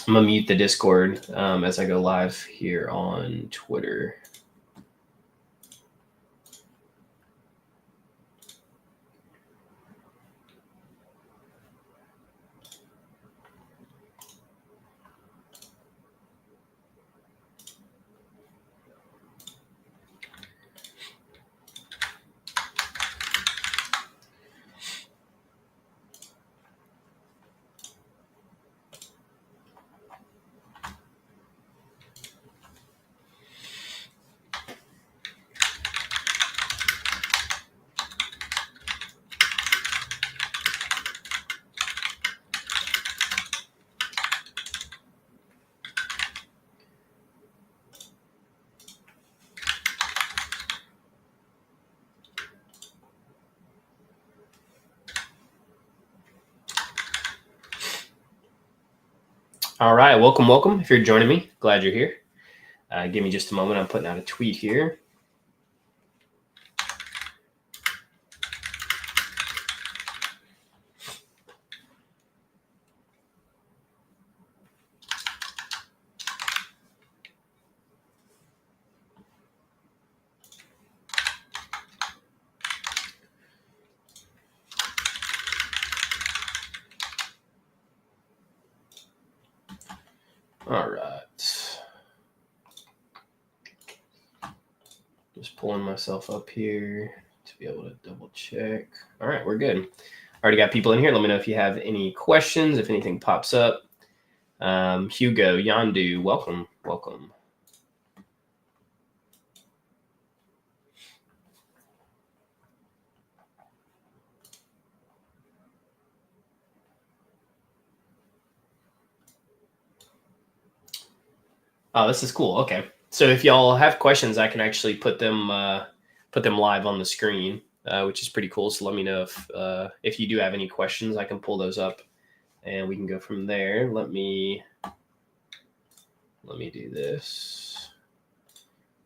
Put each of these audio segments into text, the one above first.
I'm going to mute the Discord as I go live here on Twitter. All right, welcome. If you're joining me, glad you're here. Give me just a moment. I'm putting out a tweet here. All right. Just pulling myself up here to be able to double check. All right, we're good. Already got people in here. Let me know if you have any questions, if anything pops up. Hugo, Yandu, welcome. Oh, this is cool. Okay. So if y'all have questions, I can actually put them live on the screen, which is pretty cool. So let me know if you do have any questions, I can pull those up and we can go from there. Let me do this.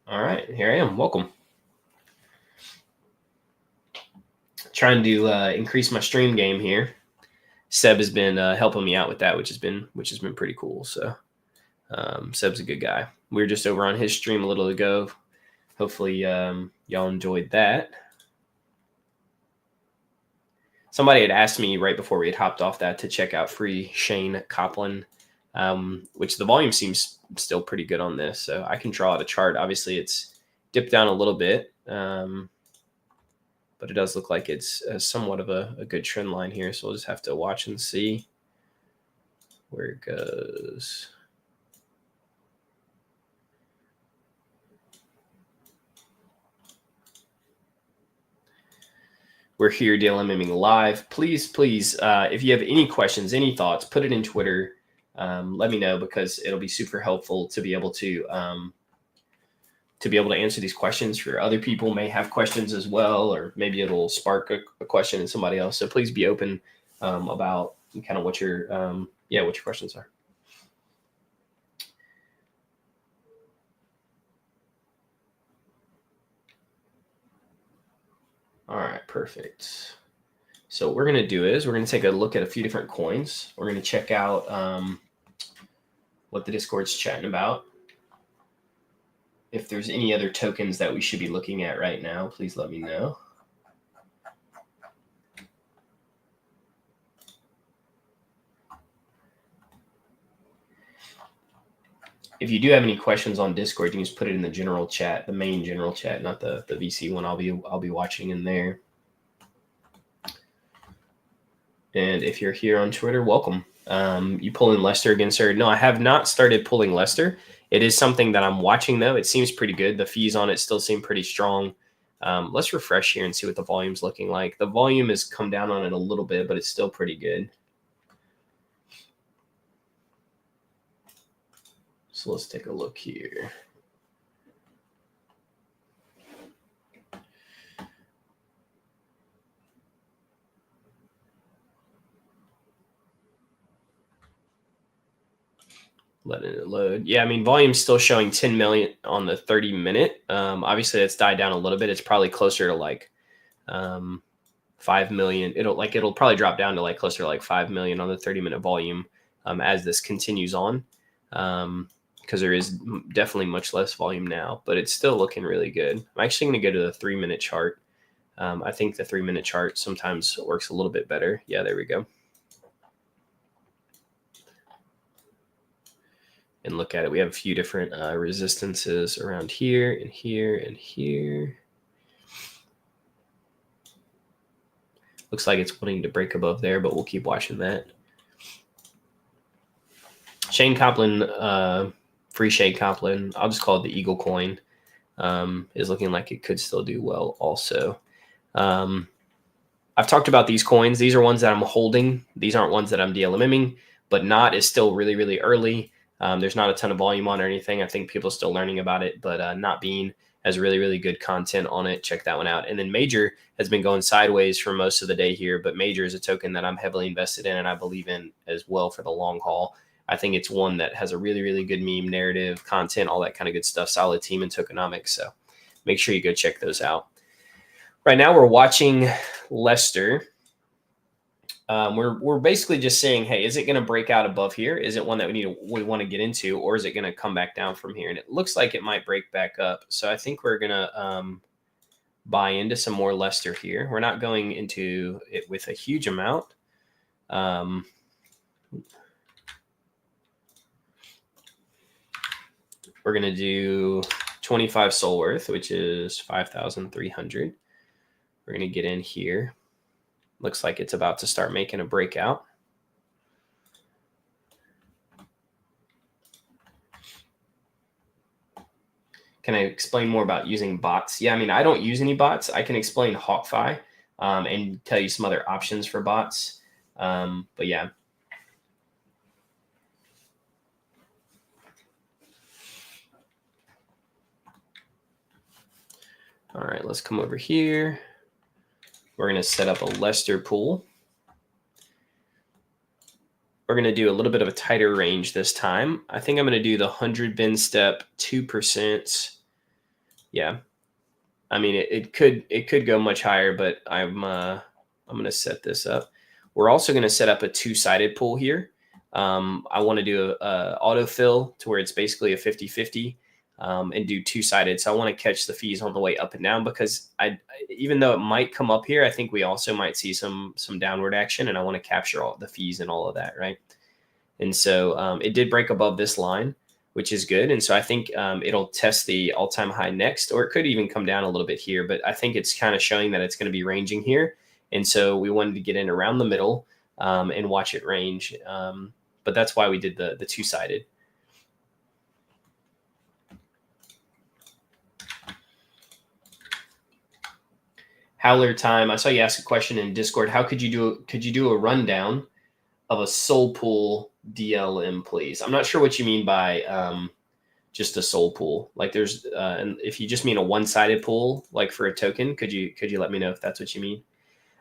All right, here I am. Welcome. Trying to increase my stream game here. Seb has been helping me out with that, which has been pretty cool. So Seb's a good guy. We were just over on his stream a little ago. Hopefully y'all enjoyed that. Somebody had asked me right before we had hopped off that to check out free Shane Copland, which the volume seems still pretty good on this. So I can draw out a chart. Obviously, it's dipped down a little bit, but it does look like it's somewhat of a good trend line here. So we'll just have to watch and see where it goes. We're here, Dlmming live. Please, if you have any questions, any thoughts, put it in Twitter. Let me know, because it'll be super helpful to be able to answer these questions. For other people may have questions as well, or maybe it'll spark a question in somebody else. So please be open about kind of what your questions are. All right, perfect. So what we're going to do is we're going to take a look at a few different coins. We're going to check out what the Discord's chatting about. If there's any other tokens that we should be looking at right now, please let me know. If you do have any questions on Discord, you can just put it in the general chat, the main general chat, not the VC one. I'll be watching in there. And if you're here on Twitter, welcome. You pulling Lester again, sir? No, I have not started pulling Lester. It is something that I'm watching, though. It seems pretty good. The fees on it still seem pretty strong. Let's refresh here and see what the volume's looking like. The volume has come down on it a little bit, but it's still pretty good. So let's take a look here. Letting it load. Yeah, I mean, volume's still showing 10 million on the 30-minute. Obviously, it's died down a little bit. It's probably closer to like 5 million. It'll probably drop down to like closer to like 5 million on the 30-minute volume as this continues on, because there is definitely much less volume now, but it's still looking really good. I'm actually going to go to the 3-minute chart. I think the 3-minute chart sometimes works a little bit better. Yeah, there we go. And look at it. We have a few different resistances around here and here and here. Looks like it's wanting to break above there, but we'll keep watching that. Shane Coplin, free Shane Coplin, I'll just call it the Eagle coin, is looking like it could still do well also. I've talked about these coins. These are ones that I'm holding. These aren't ones that I'm Dlmming, but Knot is still really, really early. There's not a ton of volume on or anything. I think people are still learning about it, but Not Bean has really, really good content on it. Check that one out. And then Major has been going sideways for most of the day here, but Major is a token that I'm heavily invested in and I believe in as well for the long haul. I think it's one that has a really, really good meme narrative, content, all that kind of good stuff, solid team and tokenomics. So make sure you go check those out. Right now we're watching Leicester. We're basically just saying, hey, is it going to break out above here? Is it one that we want to get into, or is it going to come back down from here? And it looks like it might break back up. So I think we're going to buy into some more Leicester here. We're not going into it with a huge amount. We're going to do 25 soul worth, which is 5,300. We're going to get in here. Looks like it's about to start making a breakout. Can I explain more about using bots? Yeah, I mean, I don't use any bots. I can explain HawkFi and tell you some other options for bots. But yeah. All right, let's come over here. We're going to set up a Leicester pool. We're going to do a little bit of a tighter range this time. I think I'm going to do the 100 bin step 2%. Yeah. I mean, it could go much higher, but I'm going to set this up. We're also going to set up a 2-sided pool here. I want to do a autofill to where it's basically a 50-50. And do 2-sided. So I want to catch the fees on the way up and down because even though it might come up here, I think we also might see some downward action, and I want to capture all the fees and all of that, right? And so it did break above this line, which is good. And so I think it'll test the all-time high next, or it could even come down a little bit here, but I think it's kind of showing that it's going to be ranging here. And so we wanted to get in around the middle and watch it range. But that's why we did the 2-sided. Howler time. I saw you ask a question in Discord. How could you do a rundown of a soul pool DLM, please? I'm not sure what you mean by just a soul pool. Like there's and if you just mean a one-sided pool, like for a token, could you let me know if that's what you mean?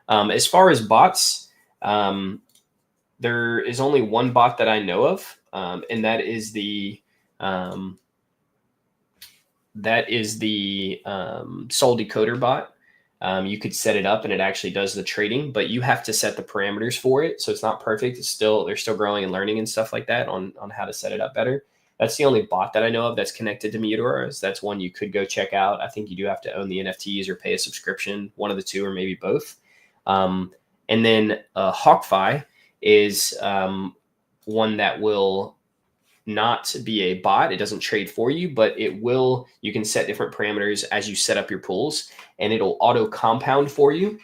As far as bots, there is only one bot that I know of, and that is the Soul Decoder bot. You could set it up and it actually does the trading, but you have to set the parameters for it. So it's not perfect. They're still growing and learning and stuff like that on how to set it up better. That's the only bot that I know of that's connected to Meteora. So that's one you could go check out. I think you do have to own the NFTs or pay a subscription, one of the two, or maybe both. And then HawkFi is one that will not be a bot. It doesn't trade for you, but you can set different parameters as you set up your pools, and it'll auto compound for you.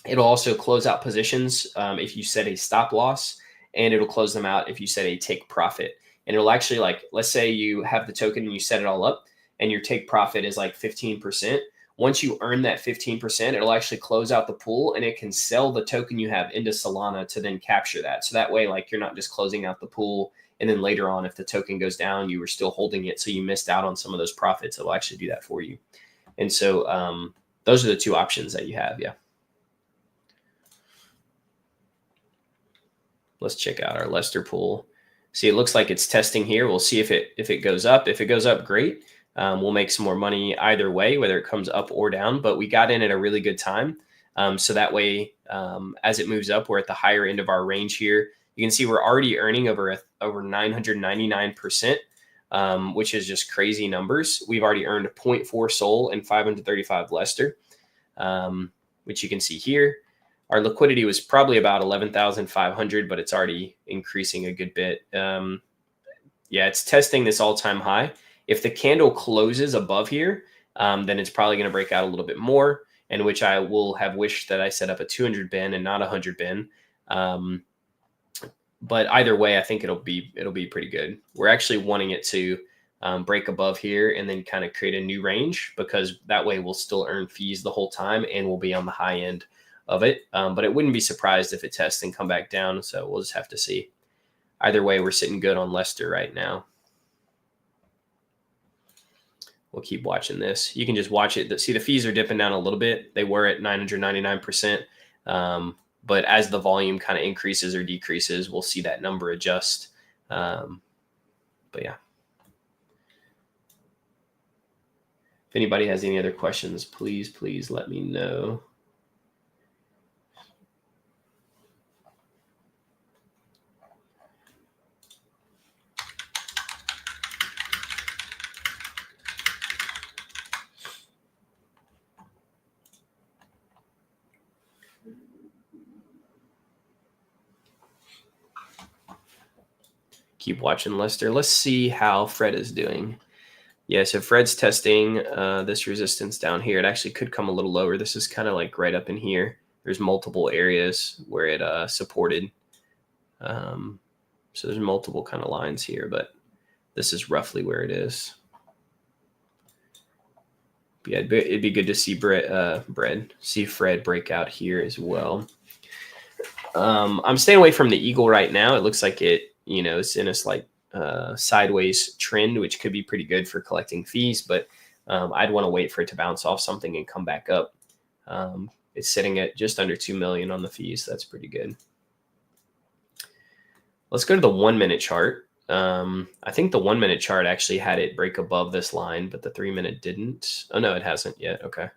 It'll also close out positions if you set a stop loss, and it'll close them out if you set a take profit. And it'll actually, like, let's say you have the token and you set it all up and your take profit is like 15%. Once you earn that 15%, it'll actually close out the pool and it can sell the token you have into Solana to then capture that. So that way, like, you're not just closing out the pool and then later on, if the token goes down, you were still holding it, so you missed out on some of those profits. It'll actually do that for you. And so those are the two options that you have. Yeah. Let's check out our Leicester pool. See, it looks like it's testing here. We'll see if it goes up. If it goes up, great. We'll make some more money either way, whether it comes up or down. But we got in at a really good time. So that way, as it moves up, we're at the higher end of our range here. you can see we're already earning over 999%, which is just crazy numbers. We've already earned 0.4 Sol and 535 Lester, which you can see here. Our liquidity was probably about 11,500, but it's already increasing a good bit. Yeah, it's testing this all-time high. If the candle closes above here, then it's probably going to break out a little bit more, in which I will have wished that I set up a 200 bin and not a 100 bin. But either way, I think it'll be pretty good. We're actually wanting it to break above here and then kind of create a new range, because that way we'll still earn fees the whole time and we'll be on the high end of it. But it wouldn't be surprised if it tests and come back down. So we'll just have to see. Either way, we're sitting good on Lester right now. We'll keep watching this. You can just watch it. See, the fees are dipping down a little bit. They were at 999%. But as the volume kind of increases or decreases, we'll see that number adjust. But yeah. If anybody has any other questions, please let me know. Keep watching Lester. Let's see how Fred is doing. Yeah, so Fred's testing this resistance down here. It actually could come a little lower. This is kind of like right up in here. There's multiple areas where it supported. So there's multiple kind of lines here, but this is roughly where it is. But yeah, it'd be good to see see Fred break out here as well. I'm staying away from the eagle right now. It looks like it's in a slight sideways trend, which could be pretty good for collecting fees, but I'd want to wait for it to bounce off something and come back up. It's sitting at just under 2 million on the fees. That's pretty good. Let's go to the 1 minute chart. I think the 1 minute chart actually had it break above this line, but the 3 minute didn't. Oh no, it hasn't yet. Okay.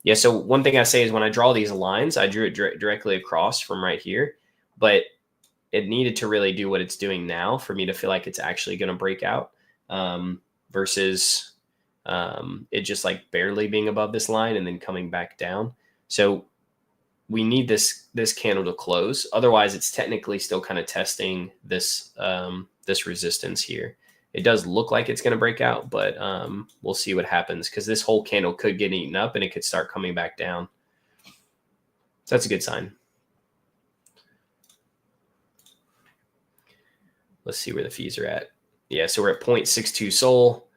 Yeah. So one thing I say is when I draw these lines, I drew it directly across from right here, but it needed to really do what it's doing now for me to feel like it's actually going to break out, versus it just like barely being above this line and then coming back down. So we need this candle to close. Otherwise, it's technically still kind of testing this this resistance here. It does look like it's going to break out, but we'll see what happens, because this whole candle could get eaten up and it could start coming back down. So that's a good sign. Let's see where the fees are at. Yeah, so we're at 0.62 Sol,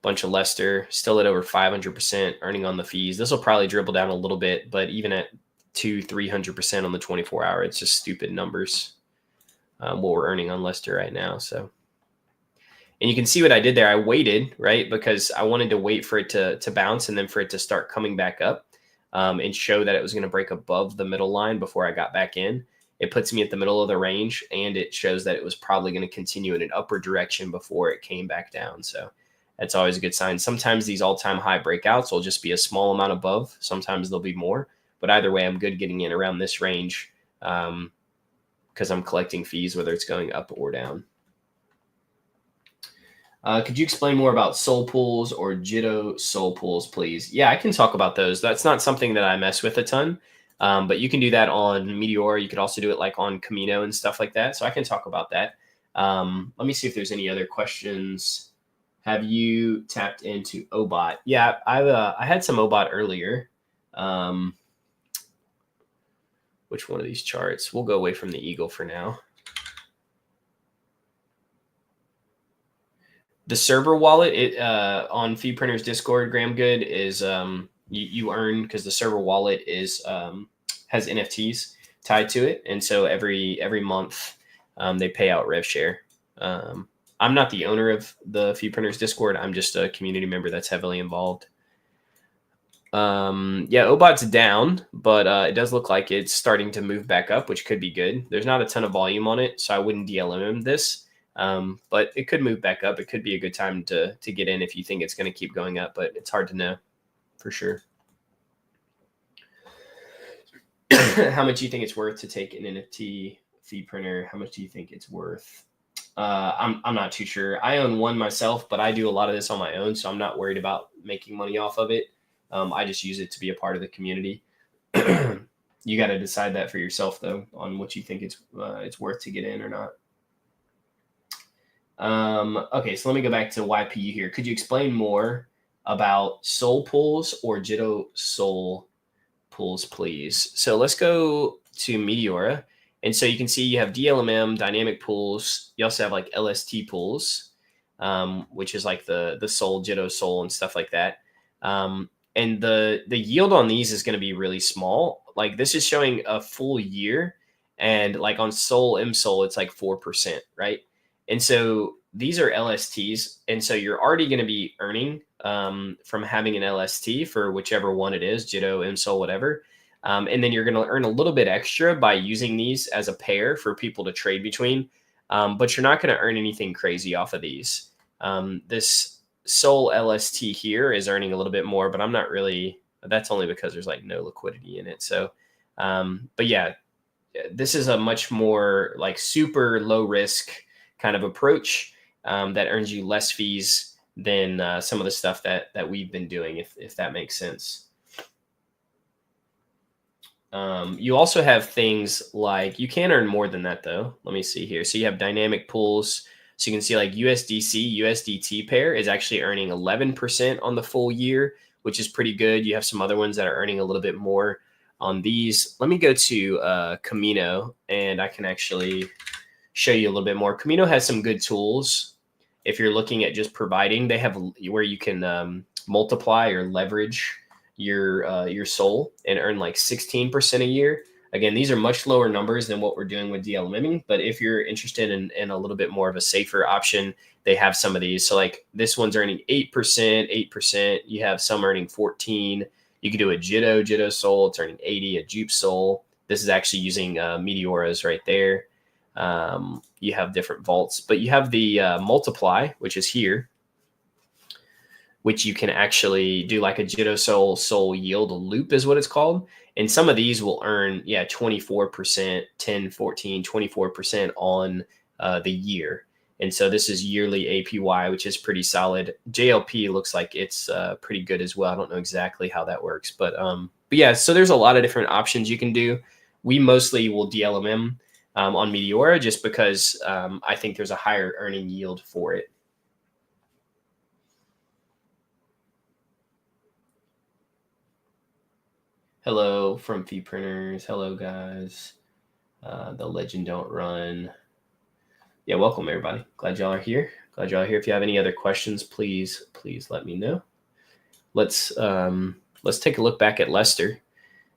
bunch of Lester, still at over 500% earning on the fees. This will probably dribble down a little bit, but even at 200-300% on the 24-hour, it's just stupid numbers. What we're earning on Lester right now. So, and you can see what I did there. I waited, right, because I wanted to wait for it to bounce and then for it to start coming back up and show that it was going to break above the middle line before I got back in. It puts me at the middle of the range, and it shows that it was probably going to continue in an upward direction before it came back down. So that's always a good sign. Sometimes these all-time high breakouts will just be a small amount above. Sometimes there'll be more. But either way, I'm good getting in around this range because I'm collecting fees, whether it's going up or down. Could you explain more about Sol pools or Jitto Sol pools, please? Yeah, I can talk about those. That's not something that I mess with a ton. But you can do that on Meteora. You could also do it like on Camino and stuff like that. So I can talk about that. Let me see if there's any other questions. Have you tapped into OBOT? Yeah, I had some OBOT earlier. Which one of these charts? We'll go away from the eagle for now. The server wallet on Feed Printers Discord, Graham Good, is you earn because the server wallet is has NFTs tied to it, and so every month they pay out rev share. I'm not the owner of the Feed Printers Discord. I'm just a community member that's heavily involved. Yeah, OBOT's down, but it does look like it's starting to move back up, which could be good. There's not a ton of volume on it, so I wouldn't DLM this. But it could move back up. It could be a good time to get in if you think it's going to keep going up, but it's hard to know for sure. How much do you think it's worth to take an NFT fee printer. How much do you think it's worth? I'm not too sure. I own one myself, but I do a lot of this on my own, so I'm not worried about making money off of it. I just use it to be a part of the community. You got to decide that for yourself, though, on what you think it's worth to get in or not. Okay, so let me go back to YPU here. Could you explain more about soul pools or Jitto soul pools, please? So let's go to Meteora. And so you can see you have DLMM, dynamic pools. You also have like LST pools, which is like the soul, Jitto soul, and stuff like that. And the yield on these is going to be really small. Like this is showing a full year, and like on Soul MSOL, it's like 4%, right? And so these are LSTs, and so you're already going to be earning from having an LST for whichever one it is, Jitto, MSOL, whatever. And then you're going to earn a little bit extra by using these as a pair for people to trade between. But you're not going to earn anything crazy off of these. This Soul LST here is earning a little bit more, but I'm not really, that's only because there's like no liquidity in it. So, but yeah, this is a much more like super low risk kind of approach that earns you less fees than some of the stuff that we've been doing, if that makes sense. You also have things like, you can earn more than that though. Let me see here. So you have dynamic pools. So you can see like USDC, USDT pair is actually earning 11% on the full year, which is pretty good. You have some other ones that are earning a little bit more on these. Let me go to Camino, and I can actually show you a little bit more. Camino has some good tools. If you're looking at just providing, they have where you can multiply or leverage your soul and earn like 16% a year. Again, these are much lower numbers than what we're doing with Dlmming, but if you're interested in a little bit more of a safer option, they have some of these. So like this one's earning 8%, 8%. You have some earning 14. You can do a Jitto soul. It's earning 80, a Jupe soul. This is actually using Meteoras right there. You have different vaults, but you have the multiply, which is here, which you can actually do like a Jitto soul yield loop is what it's called. And some of these will earn, 24%, 10, 14, 24% on the year. And so this is yearly APY, which is pretty solid. JLP looks like it's pretty good as well. I don't know exactly how that works, but yeah, so there's a lot of different options you can do. We mostly will DLMM on Meteora just because I think there's a higher earning yield for it. Hello from Fee Printers. Hello, guys. The Legend Don't Run. Yeah, welcome, everybody. Glad y'all are here. If you have any other questions, please let me know. Let's take a look back at Lester.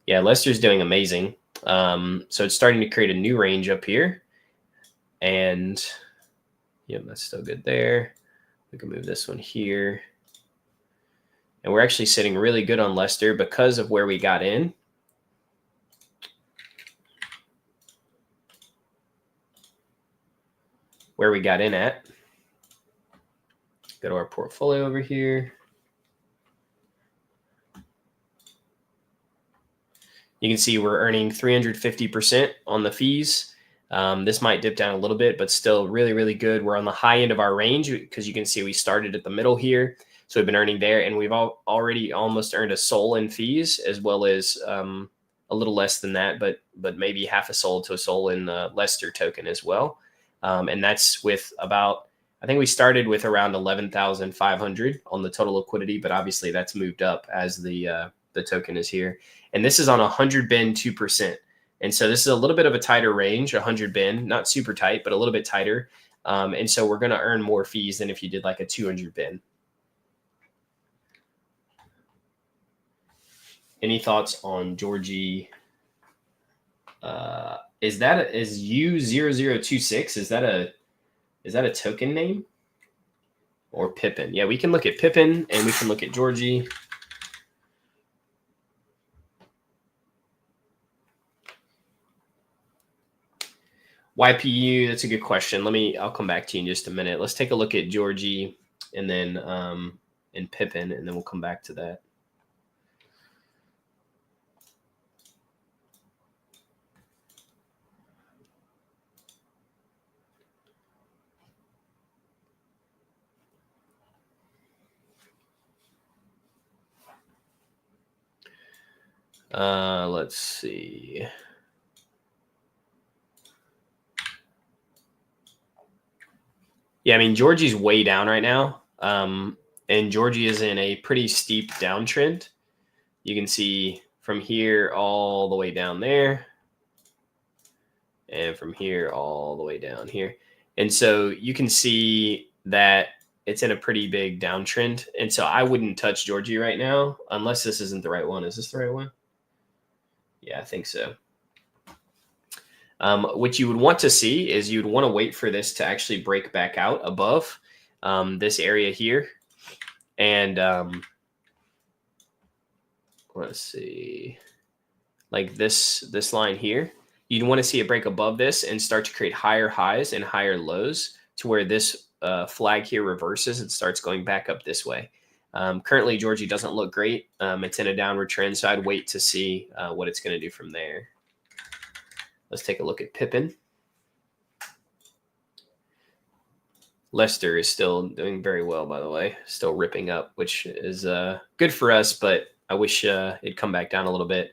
Yeah, Lester's doing amazing. So it's starting to create a new range up here. And yeah, that's still good there. We can move this one here. And we're actually sitting really good on Lester because of where we got in. Where we got in at. Go to our portfolio over here. You can see we're earning 350% on the fees. This might dip down a little bit, but still really, really good. We're on the high end of our range because you can see we started at the middle here. So we've been earning there, and we've already almost earned a soul in fees, as well as a little less than that, but maybe half a soul to a soul in Lester token as well. And that's with about, I think we started with around 11,500 on the total liquidity, but obviously that's moved up as the token is here. And this is on 100 bin 2%. And so this is a little bit of a tighter range, 100 bin, not super tight, but a little bit tighter. And so we're going to earn more fees than if you did like a 200 bin. Any thoughts on Georgie? Is U0026? Is that a token name? Or Pippin? Yeah, we can look at Pippin and we can look at Georgie. YPU, that's a good question. I'll come back to you in just a minute. Let's take a look at Georgie and then and Pippin, and then we'll come back to that. Let's see. Yeah, I mean, Georgie's way down right now. And Georgie is in a pretty steep downtrend. You can see from here all the way down there. And from here all the way down here. And so you can see that it's in a pretty big downtrend. And so I wouldn't touch Georgie right now unless this isn't the right one. Is this the right one? Yeah, I think so. What you would want to see is you'd want to wait for this to actually break back out above this area here. And let's see, like this line here, you'd want to see it break above this and start to create higher highs and higher lows to where this flag here reverses and starts going back up this way. Currently, Georgie doesn't look great. It's in a downward trend, so I'd wait to see what it's going to do from there. Let's take a look at Pippin. Lester is still doing very well, by the way, still ripping up, which is good for us, but I wish it'd come back down a little bit.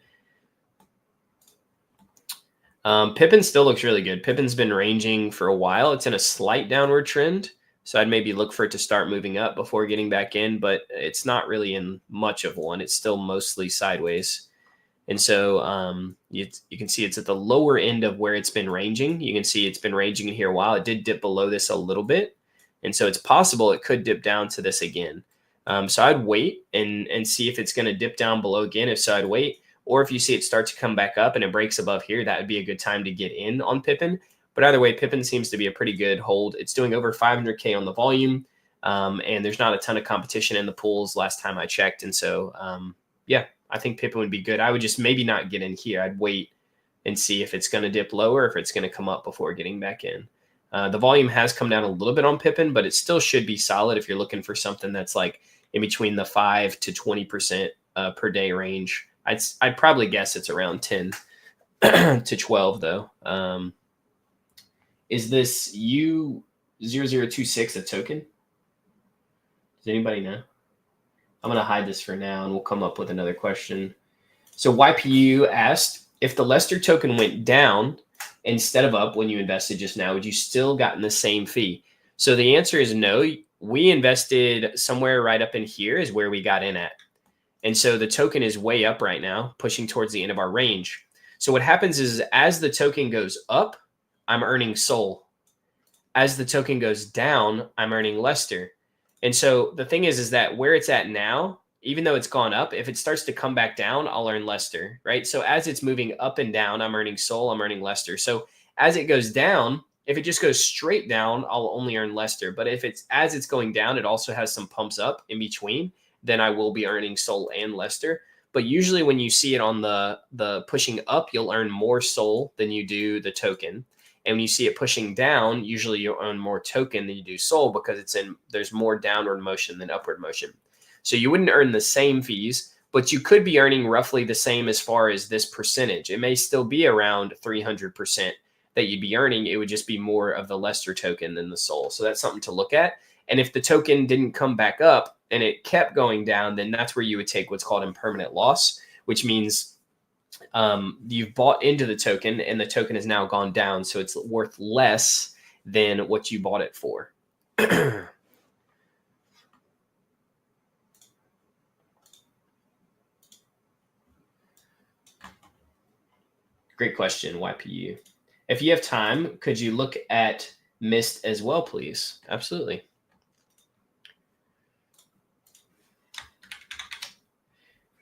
Pippin still looks really good. Pippin's been ranging for a while. It's in a slight downward trend, so I'd maybe look for it to start moving up before getting back in, but it's not really in much of one. It's still mostly sideways. And so you can see it's at the lower end of where it's been ranging. You can see it's been ranging in here a while. It did dip below this a little bit. And so it's possible it could dip down to this again. So I'd wait and see if it's going to dip down below again. If so, I'd wait. Or if you see it start to come back up and it breaks above here, that would be a good time to get in on Pippin. But either way, Pippin seems to be a pretty good hold. It's doing over 500K on the volume. And there's not a ton of competition in the pools last time I checked. And so, yeah, I think Pippin would be good. I would just maybe not get in here. I'd wait and see if it's going to dip lower, if it's going to come up before getting back in. The volume has come down a little bit on Pippin, but it still should be solid if you're looking for something that's like in between the 5 to 20% per day range. I'd probably guess it's around 10 to 12 though. Is this U0026 a token? Does anybody know? I'm going to hide this for now and we'll come up with another question. So YPU asked, if the Lester token went down instead of up when you invested just now, would you still gotten the same fee? So the answer is no. We invested somewhere right up in here is where we got in at. And so the token is way up right now, pushing towards the end of our range. So what happens is as the token goes up, I'm earning SOL. As the token goes down, I'm earning Lester. And so the thing is that where it's at now, even though it's gone up, if it starts to come back down, I'll earn Lester, right? So as it's moving up and down, I'm earning SOL, I'm earning Lester. So as it goes down, if it just goes straight down, I'll only earn Lester. But if it's as it's going down, it also has some pumps up in between, then I will be earning SOL and Lester. But usually when you see it on the pushing up, you'll earn more SOL than you do the token. And when you see it pushing down, usually you'll earn more token than you do SOL because there's more downward motion than upward motion. So you wouldn't earn the same fees, but you could be earning roughly the same as far as this percentage. It may still be around 300% that you'd be earning. It would just be more of the Lester token than the SOL. So that's something to look at. And if the token didn't come back up and it kept going down, then that's where you would take what's called impermanent loss, which means you've bought into the token and the token has now gone down. So it's worth less than what you bought it for. Great question, YPU. If you have time, could you look at Mist as well, please? Absolutely.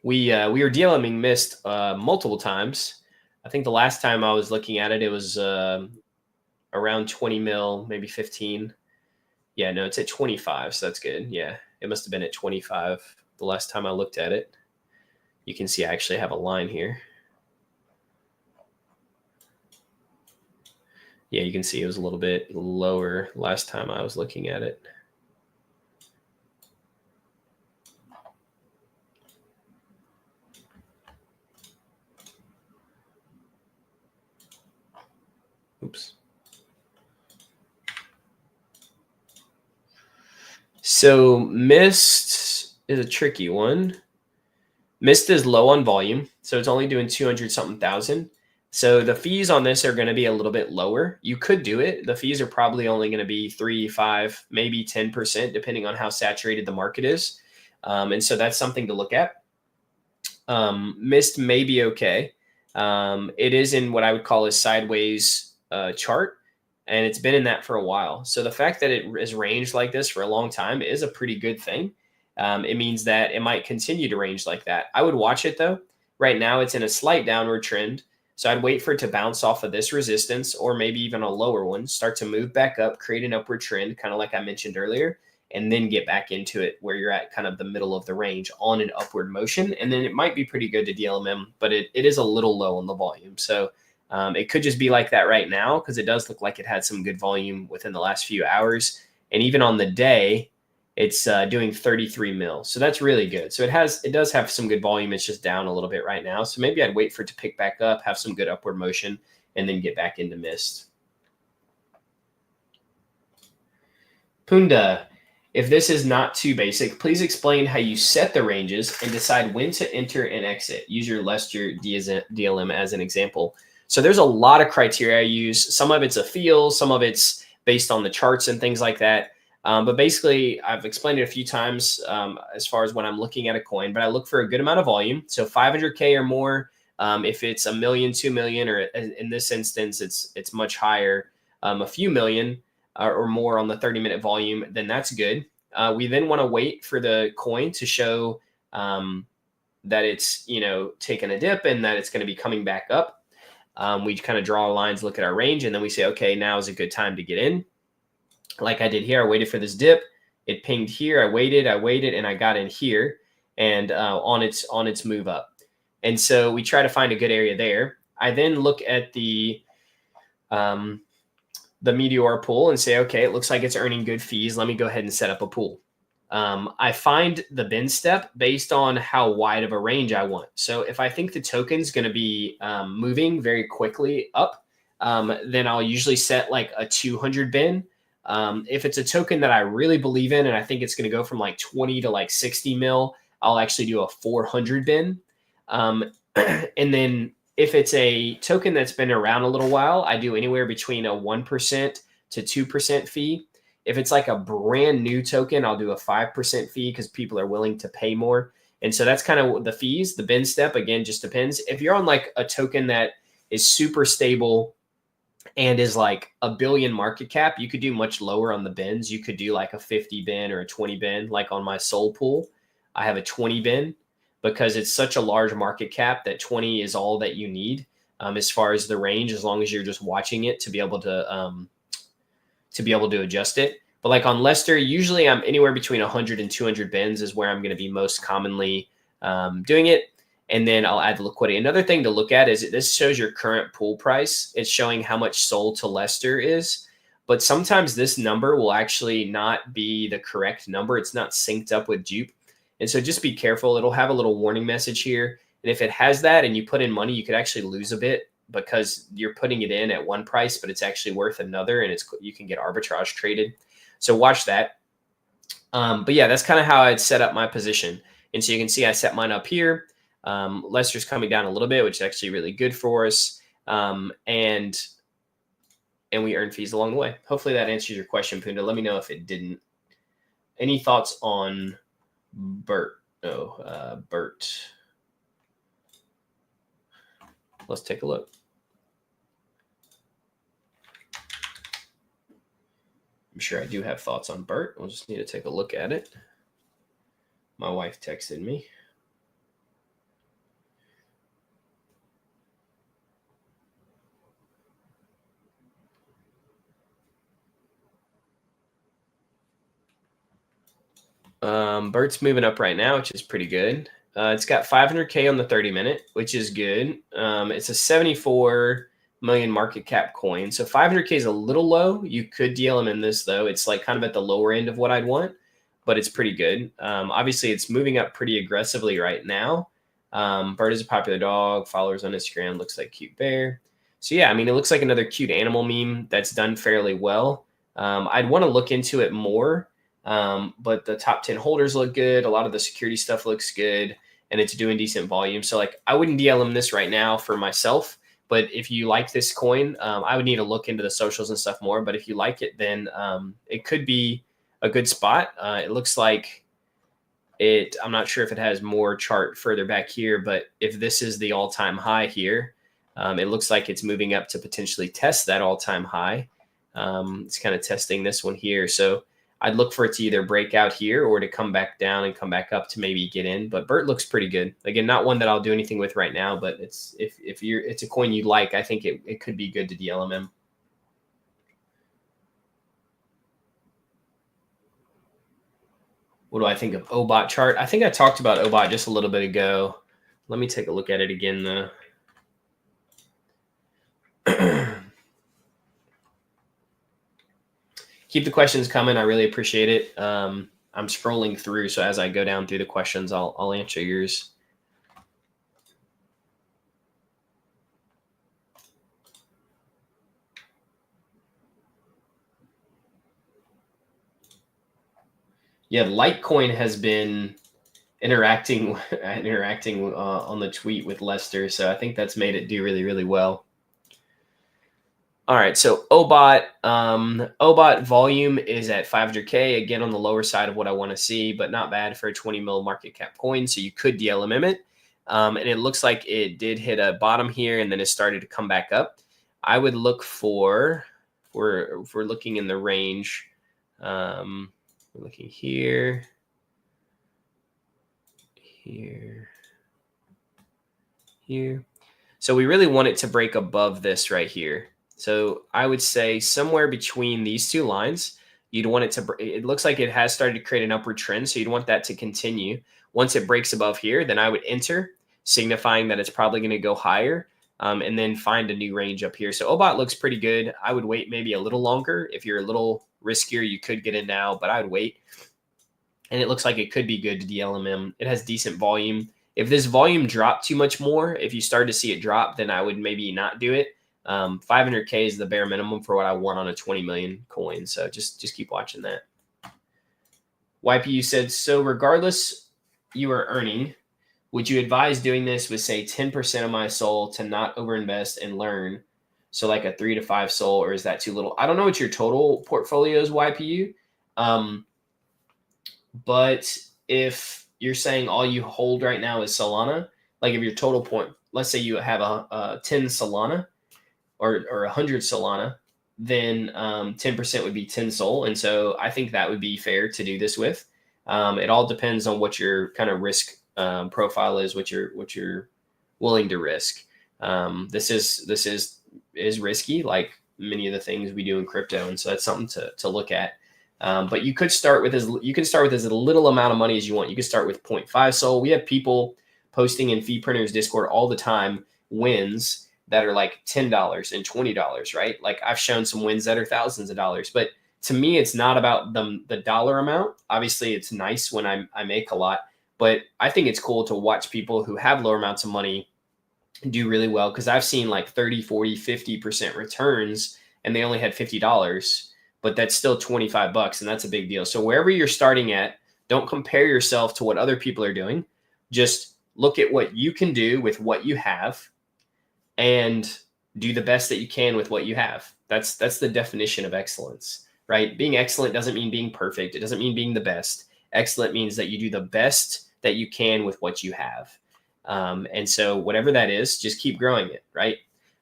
We were Dlmming Mist multiple times. I think the last time I was looking at it, it was around 20 mil, maybe 15. Yeah, no, it's at 25, so that's good. Yeah, it must have been at 25 the last time I looked at it. You can see I actually have a line here. Yeah, you can see it was a little bit lower last time I was looking at it. Oops. So Mist is a tricky one. Mist is low on volume. So it's only doing 200 something thousand. So the fees on this are going to be a little bit lower. You could do it. The fees are probably only going to be 3, 5, maybe 10%, depending on how saturated the market is. And so that's something to look at. Mist may be okay. It is in what I would call a sideways chart, and it's been in that for a while. So the fact that it is ranged like this for a long time is a pretty good thing. It means that it might continue to range like that. I would watch it though. Right now, it's in a slight downward trend. So I'd wait for it to bounce off of this resistance or maybe even a lower one, start to move back up, create an upward trend, kind of like I mentioned earlier, and then get back into it where you're at kind of the middle of the range on an upward motion. And then it might be pretty good to DLMM, but it is a little low on the volume. So it could just be like that right now because it does look like it had some good volume within the last few hours. And even on the day, it's doing 33 mil. So that's really good. So it does have some good volume. It's just down a little bit right now. So maybe I'd wait for it to pick back up, have some good upward motion, and then get back into mist. Punda, if this is not too basic, please explain how you set the ranges and decide when to enter and exit. Use your Lester DLM as an example. So there's a lot of criteria I use. Some of it's a feel, some of it's based on the charts and things like that. But basically, I've explained it a few times as far as when I'm looking at a coin, but I look for a good amount of volume. So 500K or more. If it's a million, 2 million, or in this instance, it's much higher, a few million or more on the 30-minute volume, then that's good. We then want to wait for the coin to show that it's, taking a dip and that it's going to be coming back up. We kind of draw lines, look at our range, and then we say, okay, now is a good time to get in. Like I did here, I waited for this dip. It pinged here. I waited, and I got in here and on its move up. And so we try to find a good area there. I then look at the Meteora pool and say, okay, it looks like it's earning good fees. Let me go ahead and set up a pool. I find the bin step based on how wide of a range I want. So if I think the token's going to be moving very quickly up, then I'll usually set like a 200 bin. If it's a token that I really believe in and I think it's going to go from like 20 to like 60 mil, I'll actually do a 400 bin. And then if it's a token that's been around a little while, I do anywhere between a 1% to 2% fee. If it's like a brand new token, I'll do a 5% fee because people are willing to pay more. And so that's kind of the fees. The bin step, again, just depends. If you're on like a token that is super stable and is like a billion market cap, you could do much lower on the bins. You could do like a 50 bin or a 20 bin. Like on my Soul pool, I have a 20 bin because it's such a large market cap that 20 is all that you need as far as the range, as long as you're just watching it to be able to adjust it. But like on Lester, usually I'm anywhere between 100 and 200 bins is where I'm going to be most commonly doing it. And then I'll add the liquidity. Another thing to look at is this shows your current pool price. It's showing how much sold to Lester is. But sometimes this number will actually not be the correct number. It's not synced up with Jupe. And so just be careful. It'll have a little warning message here. And if it has that and you put in money, you could actually lose a bit because you're putting it in at one price, but it's actually worth another, and you can get arbitrage traded. So watch that. But yeah, that's kind of how I'd set up my position. And so you can see I set mine up here. Lester's coming down a little bit, which is actually really good for us. And we earn fees along the way. Hopefully that answers your question, Punda. Let me know if it didn't. Any thoughts on Bert? Bert. Let's take a look. I'm sure I do have thoughts on Bert. We'll just need to take a look at it. My wife texted me. Bert's moving up right now, which is pretty good. It's got 500K on the 30-minute, which is good. It's a 74 million market cap coin. So 500K is a little low. You could DLM in this, though. It's like kind of at the lower end of what I'd want, but it's pretty good. Obviously, it's moving up pretty aggressively right now. Bert is a popular dog. Followers on Instagram. Looks like cute bear. So yeah, I mean, it looks like another cute animal meme that's done fairly well. I'd want to look into it more. But the top 10 holders look good. A lot of the security stuff looks good. and it's doing decent volume. So like I wouldn't DLM this right now for myself, but if you like this coin, I would need to look into the socials and stuff more. But if you like it, then it could be a good spot. It looks like I'm not sure if it has more chart further back here, but if this is the all-time high here, it looks like it's moving up to potentially test that all-time high. It's kind of testing this one here. So I'd look for it to either break out here or to come back down and come back up to maybe get in. But BERT looks pretty good. Again, not one that I'll do anything with right now, but it's a coin you like, I think it could be good to DLMM. What do I think of OBOT chart? I think I talked about OBOT just a little bit ago. Let me take a look at it again, though. Keep the questions coming. I really appreciate it. I'm scrolling through, so as I go down through the questions, I'll answer yours. Yeah, Litecoin has been interacting on the tweet with Lester, so I think that's made it do really, really well. All right, so OBOT volume is at 500K, again on the lower side of what I want to see, but not bad for a 20 mil market cap coin. So you could DLMM it, and it looks like it did hit a bottom here, and then it started to come back up. I would look for, if we're looking in the range, we're looking here. So we really want it to break above this right here. So I would say somewhere between these two lines, you'd want it to, it looks like it has started to create an upward trend. So you'd want that to continue. Once it breaks above here, then I would enter, signifying that it's probably going to go higher, and then find a new range up here. So OBOT looks pretty good. I would wait maybe a little longer. If you're a little riskier, you could get in now, but I would wait. And it looks like it could be good to DLMM. It has decent volume. If this volume dropped too much more, if you start to see it drop, then I would maybe not do it. 500K is the bare minimum for what I want on a 20 million coin. So just keep watching that. YPU said, so regardless you are earning, would you advise doing this with say 10% of my soul to not overinvest and learn? So like a 3 to 5 soul, or is that too little? I don't know what your total portfolio is, YPU. But if you're saying all you hold right now is Solana, like if your total point, let's say you have a 10 Solana or 100 Solana, then 10% would be 10 Sol. And so I think that would be fair to do this with. It all depends on what your kind of risk profile is, what you're willing to risk. This is risky, like many of the things we do in crypto, and so that's something to look at. But you could start with as little amount of money as you want. You could start with 0.5 Sol. We have people posting in Fee Printers Discord all the time wins that are like $10 and $20, right? Like I've shown some wins that are thousands of dollars. But to me, it's not about the dollar amount. Obviously, it's nice when I make a lot, but I think it's cool to watch people who have lower amounts of money do really well, because I've seen like 30, 40, 50% returns and they only had $50. But that's still $25, and that's a big deal. So wherever you're starting at, don't compare yourself to what other people are doing. Just look at what you can do with what you have and do the best that you can with what you have. That's the definition of excellence, right? Being excellent doesn't mean being perfect. It doesn't mean being the best. Excellent means that you do the best that you can with what you have. And so whatever that is, just keep growing it, right?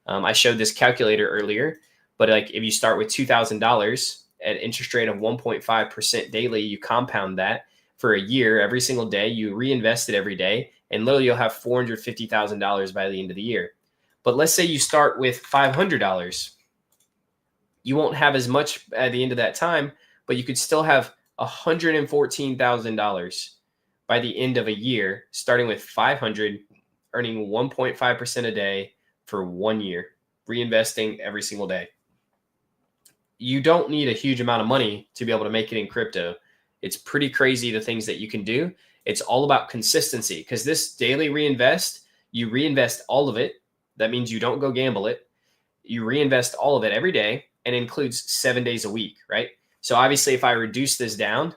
I showed this calculator earlier. But like if you start with $2,000 at interest rate of 1.5% daily, you compound that for a year, every single day, you reinvest it every day, and literally you'll have $450,000 by the end of the year. But let's say you start with $500. You won't have as much at the end of that time, but you could still have $114,000 by the end of a year, starting with 500, earning 1.5% a day for 1 year, reinvesting every single day. You don't need a huge amount of money to be able to make it in crypto. It's pretty crazy the things that you can do. It's all about consistency, because this daily reinvest, you reinvest all of it. That means you don't go gamble it. You reinvest all of it every day, and it includes 7 days a week, right? So obviously if I reduce this down,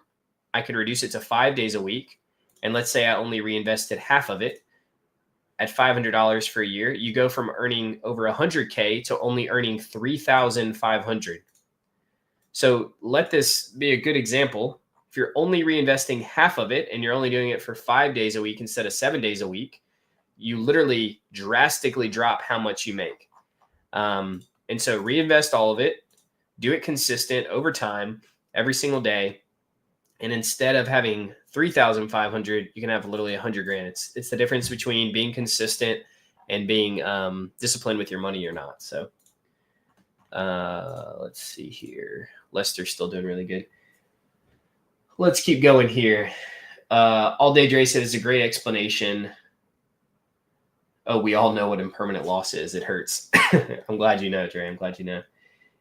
I could reduce it to 5 days a week, and let's say I only reinvested half of it at $500 for a year, you go from earning over 100K to only earning 3,500. So let this be a good example. If you're only reinvesting half of it and you're only doing it for 5 days a week instead of 7 days a week, you literally drastically drop how much you make. And so reinvest all of it, do it consistent over time, every single day. And instead of having 3,500, you can have literally 100 grand. It's the difference between being consistent and being disciplined with your money or not. So let's see here. Lester's still doing really good. Let's keep going here. All Day Dre said it's a great explanation. Oh, we all know what impermanent loss is. It hurts. I'm glad you know, Dre. I'm glad you know.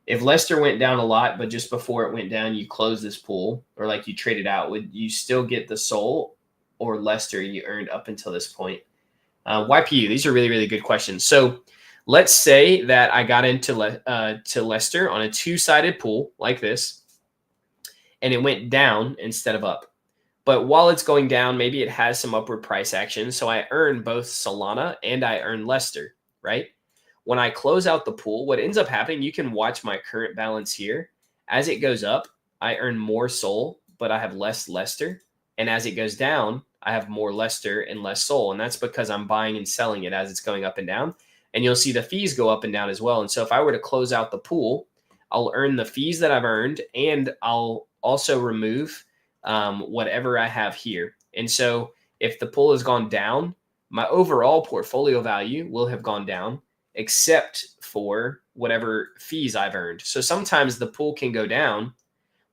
If Lester went down a lot, but just before it went down, you closed this pool, or like you traded out, would you still get the soul or Lester you earned up until this point? YPU, these are really, really good questions. So let's say that I got into to Lester on a two-sided pool like this, and it went down instead of up. But while it's going down, maybe it has some upward price action. So I earn both Solana and I earn Lester, right? When I close out the pool, what ends up happening, you can watch my current balance here. As it goes up, I earn more Sol, but I have less Lester. And as it goes down, I have more Lester and less Sol. And that's because I'm buying and selling it as it's going up and down. And you'll see the fees go up and down as well. And so if I were to close out the pool, I'll earn the fees that I've earned, and I'll also remove whatever I have here. And so if the pool has gone down, my overall portfolio value will have gone down, except for whatever fees I've earned. So sometimes the pool can go down,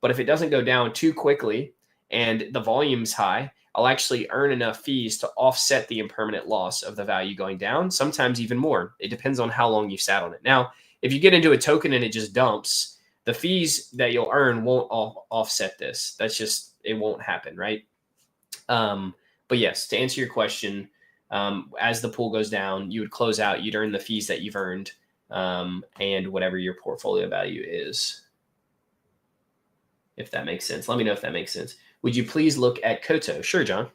but if it doesn't go down too quickly and the volume's high, I'll actually earn enough fees to offset the impermanent loss of the value going down, sometimes even more. It depends on how long you sat on it. Now, if you get into a token and it just dumps, the fees that you'll earn won't offset this. That's just, it won't happen, right? But yes, to answer your question, as the pool goes down, you would close out, you'd earn the fees that you've earned, and whatever your portfolio value is. If that makes sense. Let me know if that makes sense. Would you please look at Koto? Sure, John.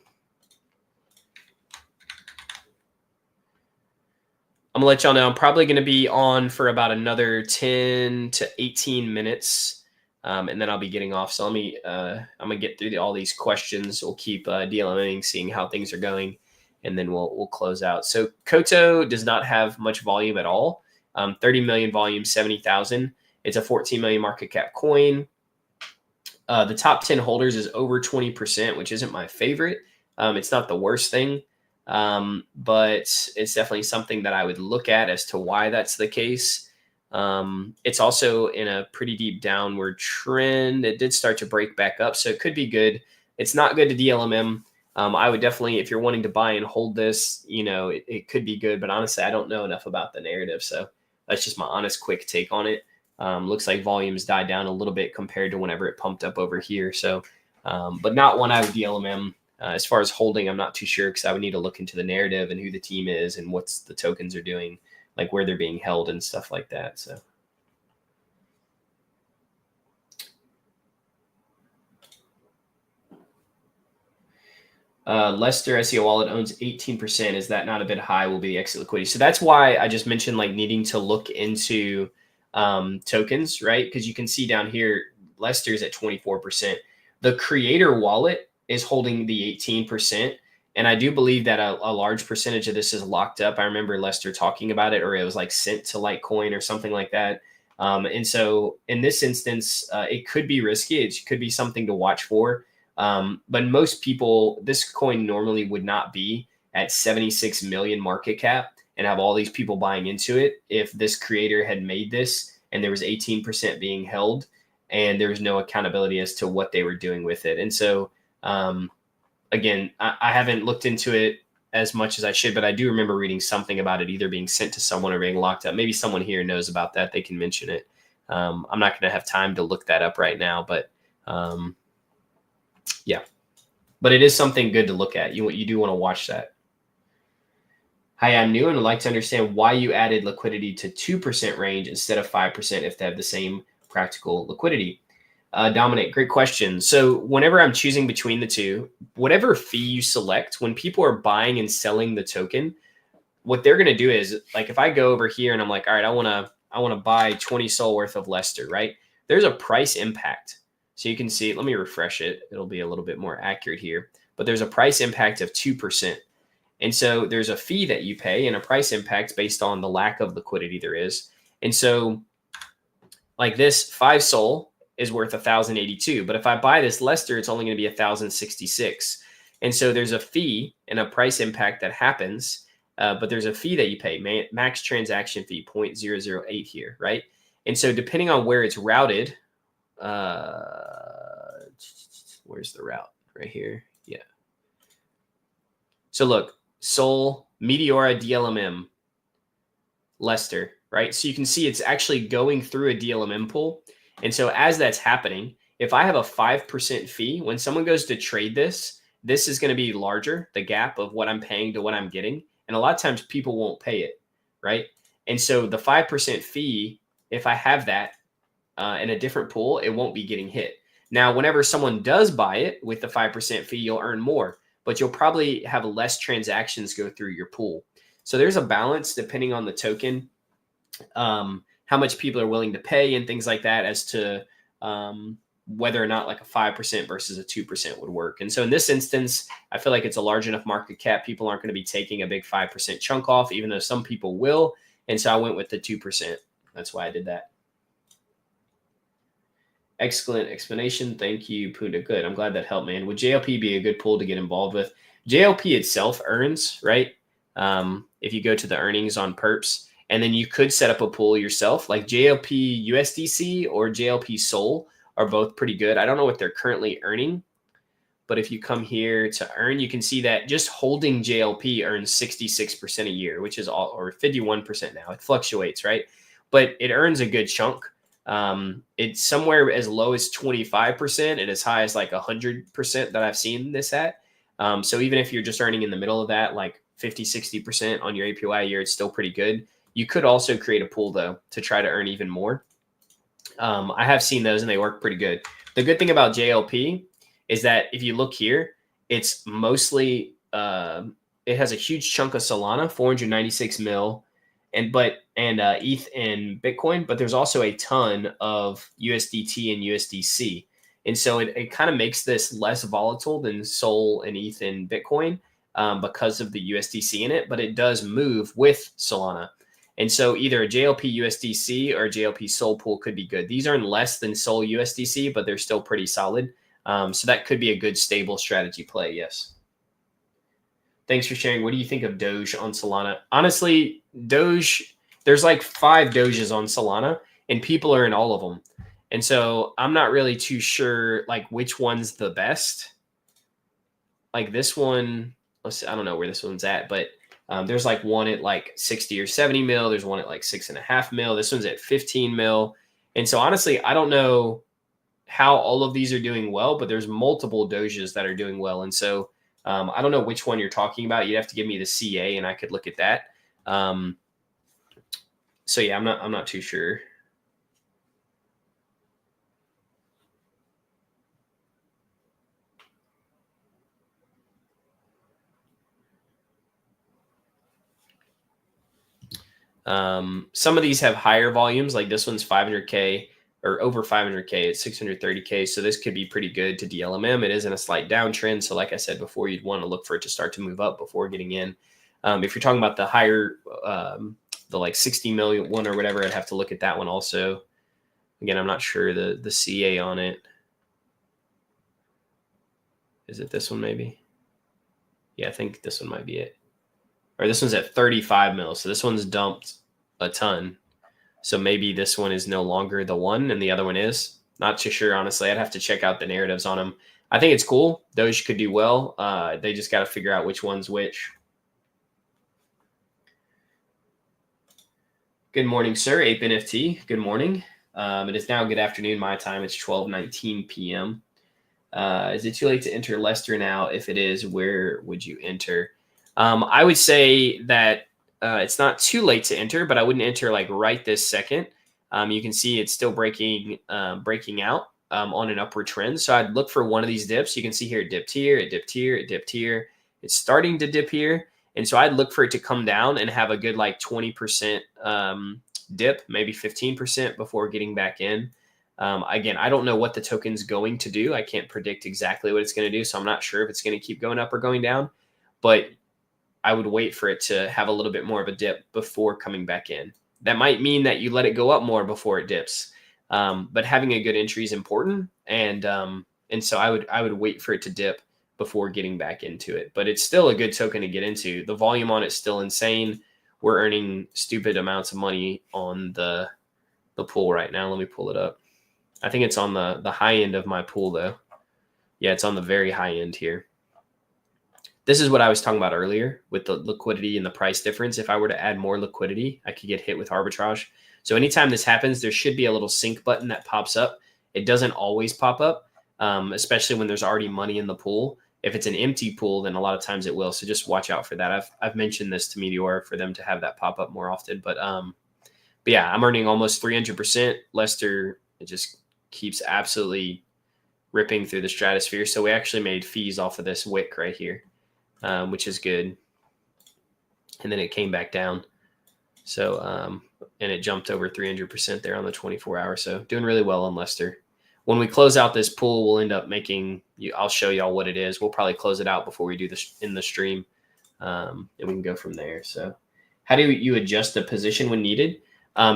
I'm gonna let y'all know I'm probably gonna be on for about another 10 to 18 minutes. And then I'll be getting off. So let me, I'm gonna get through all these questions. We'll keep Dlmming, seeing how things are going, and then we'll close out. So Koto does not have much volume at all. 30 million volume, 70,000. It's a 14 million market cap coin. The top 10 holders is over 20%, which isn't my favorite. It's not the worst thing, but it's definitely something that I would look at as to why that's the case. It's also in a pretty deep downward trend. It did start to break back up, so it could be good. It's not good to DLMM. I would definitely, if you're wanting to buy and hold this, you know, it could be good, but honestly, I don't know enough about the narrative. So that's just my honest, quick take on it. Looks like volumes died down a little bit compared to whenever it pumped up over here. So, but not one I would DLMM. As far as holding, I'm not too sure, because I would need to look into the narrative and who the team is and what's the tokens are doing, like where they're being held and stuff like that. So. Lester SEO Wallet owns 18%. Is that not a bit high? Will be the exit liquidity. So that's why I just mentioned like needing to look into tokens, right? Because you can see down here, Lester's at 24%. The creator wallet is holding the 18%. And I do believe that a large percentage of this is locked up. I remember Lester talking about it, or it was like sent to Litecoin or something like that. And so in this instance, it could be risky. It could be something to watch for. But most people, this coin normally would not be at 76 million market cap and have all these people buying into it if this creator had made this and there was 18% being held and there was no accountability as to what they were doing with it. And so, again, I haven't looked into it as much as I should, but I do remember reading something about it either being sent to someone or being locked up. Maybe someone here knows about that. They can mention it. I'm not going to have time to look that up right now, but yeah, but it is something good to look at. You do want to watch that. Hi, I'm new and would like to understand why you added liquidity to 2% range instead of 5% if they have the same practical liquidity. Dominic, great question. So whenever I'm choosing between the two, whatever fee you select, when people are buying and selling the token, what they're going to do is, like, if I go over here and I'm like, all right, I want to buy 20 Sol worth of Lester, right? There's a price impact. So you can see, let me refresh it. It'll be a little bit more accurate here, but there's a price impact of 2%. And so there's a fee that you pay and a price impact based on the lack of liquidity there is. And so like this 5 Sol is worth 1,082, but if I buy this Lester, it's only going to be 1,066. And so there's a fee and a price impact that happens, but there's a fee that you pay, max transaction fee 0.008 here, right? And so depending on where it's routed, where's the route? Right here. Yeah. So look, Sol, Meteora, Dlmm, Lester, right? So you can see it's actually going through a Dlmm pool. And so as that's happening, if I have a 5% fee, when someone goes to trade this, this is going to be larger, the gap of what I'm paying to what I'm getting. And a lot of times people won't pay it, right? And so the 5% fee, if I have that in a different pool, it won't be getting hit. Now, whenever someone does buy it with the 5% fee, you'll earn more, but you'll probably have less transactions go through your pool. So there's a balance depending on the token, how much people are willing to pay and things like that as to whether or not like a 5% versus a 2% would work. And so in this instance, I feel like it's a large enough market cap. People aren't going to be taking a big 5% chunk off, even though some people will. And so I went with the 2%. That's why I did that. Excellent explanation. Thank you, Punda. Good. I'm glad that helped, man. Would JLP be a good pool to get involved with? JLP itself earns, right? If you go to the earnings on perps, and then you could set up a pool yourself, like JLP USDC or JLP Sol are both pretty good. I don't know what they're currently earning, but if you come here to earn, you can see that just holding JLP earns 66% a year, which is all, or 51% now. It fluctuates, right? But it earns a good chunk. It's somewhere as low as 25% and as high as like 100% that I've seen this at. So even if you're just earning in the middle of that, like 50, 60% on your APY a year, it's still pretty good. You could also create a pool though to try to earn even more. I have seen those and they work pretty good. The good thing about JLP is that if you look here, it's mostly, it has a huge chunk of Solana, 496 mil, and ETH and Bitcoin, but there's also a ton of USDT and USDC. And so it kind of makes this less volatile than Sol and ETH and Bitcoin because of the USDC in it, but it does move with Solana. And so either a JLP USDC or a JLP Sol pool could be good. These earn less than Sol USDC, but they're still pretty solid. So that could be a good stable strategy play, yes. Thanks for sharing. What do you think of Doge on Solana? Honestly, Doge, there's like 5 Doges on Solana, and people are in all of them. And so I'm not really too sure like which one's the best. Like this one, let's see, I don't know where this one's at, but there's like one at like 60 or 70 mil. There's one at like 6.5 mil. This one's at 15 mil. And so honestly, I don't know how all of these are doing well, but there's multiple Doges that are doing well. And so I don't know which one you're talking about. You'd have to give me the CA and I could look at that. So yeah, I'm not too sure. Some of these have higher volumes, like this one's 500K or over 500K. It's 630K. So this could be pretty good to Dlmm. It is in a slight downtrend. So like I said before, you'd want to look for it to start to move up before getting in. If you're talking about the higher, the like 60 million one or whatever, I'd have to look at that one also. Again, I'm not sure the CA on it. Is it this one maybe? Yeah, I think this one might be it. Or this one's at 35 mil. So this one's dumped a ton. So maybe this one is no longer the one and the other one is. Not too sure, honestly. I'd have to check out the narratives on them. I think it's cool. Doge could do well. They just got to figure out which one's which. Good morning, sir. Ape NFT. Good morning. It is now good afternoon my time. It's 12:19 p.m. Is it too late to enter Lester now? If it is, where would you enter? I would say that it's not too late to enter, but I wouldn't enter like right this second. You can see it's still breaking out. on an upward trend. So I'd look for one of these dips. You can see here it dipped here, it dipped here, it dipped here. It's starting to dip here. And so I'd look for it to come down and have a good like 20% dip, maybe 15% before getting back in. Again, I don't know what the token's going to do. I can't predict exactly what it's going to do. So I'm not sure if it's going to keep going up or going down. But I would wait for it to have a little bit more of a dip before coming back in. That might mean that you let it go up more before it dips. But having a good entry is important. And so I would wait for it to dip before getting back into it. But it's still a good token to get into. The volume on it's still insane. We're earning stupid amounts of money on the pool right now. Let me pull it up. I think it's on the high end of my pool though. Yeah, it's on the very high end here. This is what I was talking about earlier with the liquidity and the price difference. If I were to add more liquidity, I could get hit with arbitrage. So anytime this happens, there should be a little sync button that pops up. It doesn't always pop up, especially when there's already money in the pool. If it's an empty pool, then a lot of times it will. So just watch out for that. I've mentioned this to Meteora for them to have that pop up more often. But yeah, I'm earning almost 300%. Lester, it just keeps absolutely ripping through the stratosphere. So we actually made fees off of this wick right here, which is good. And then it came back down. So, and it jumped over 300% there on the 24 hour. So doing really well on Lester. When we close out this pool, we'll end up making, I'll show y'all what it is. We'll probably close it out before we do this in the stream. And we can go from there. So how do you adjust the position when needed?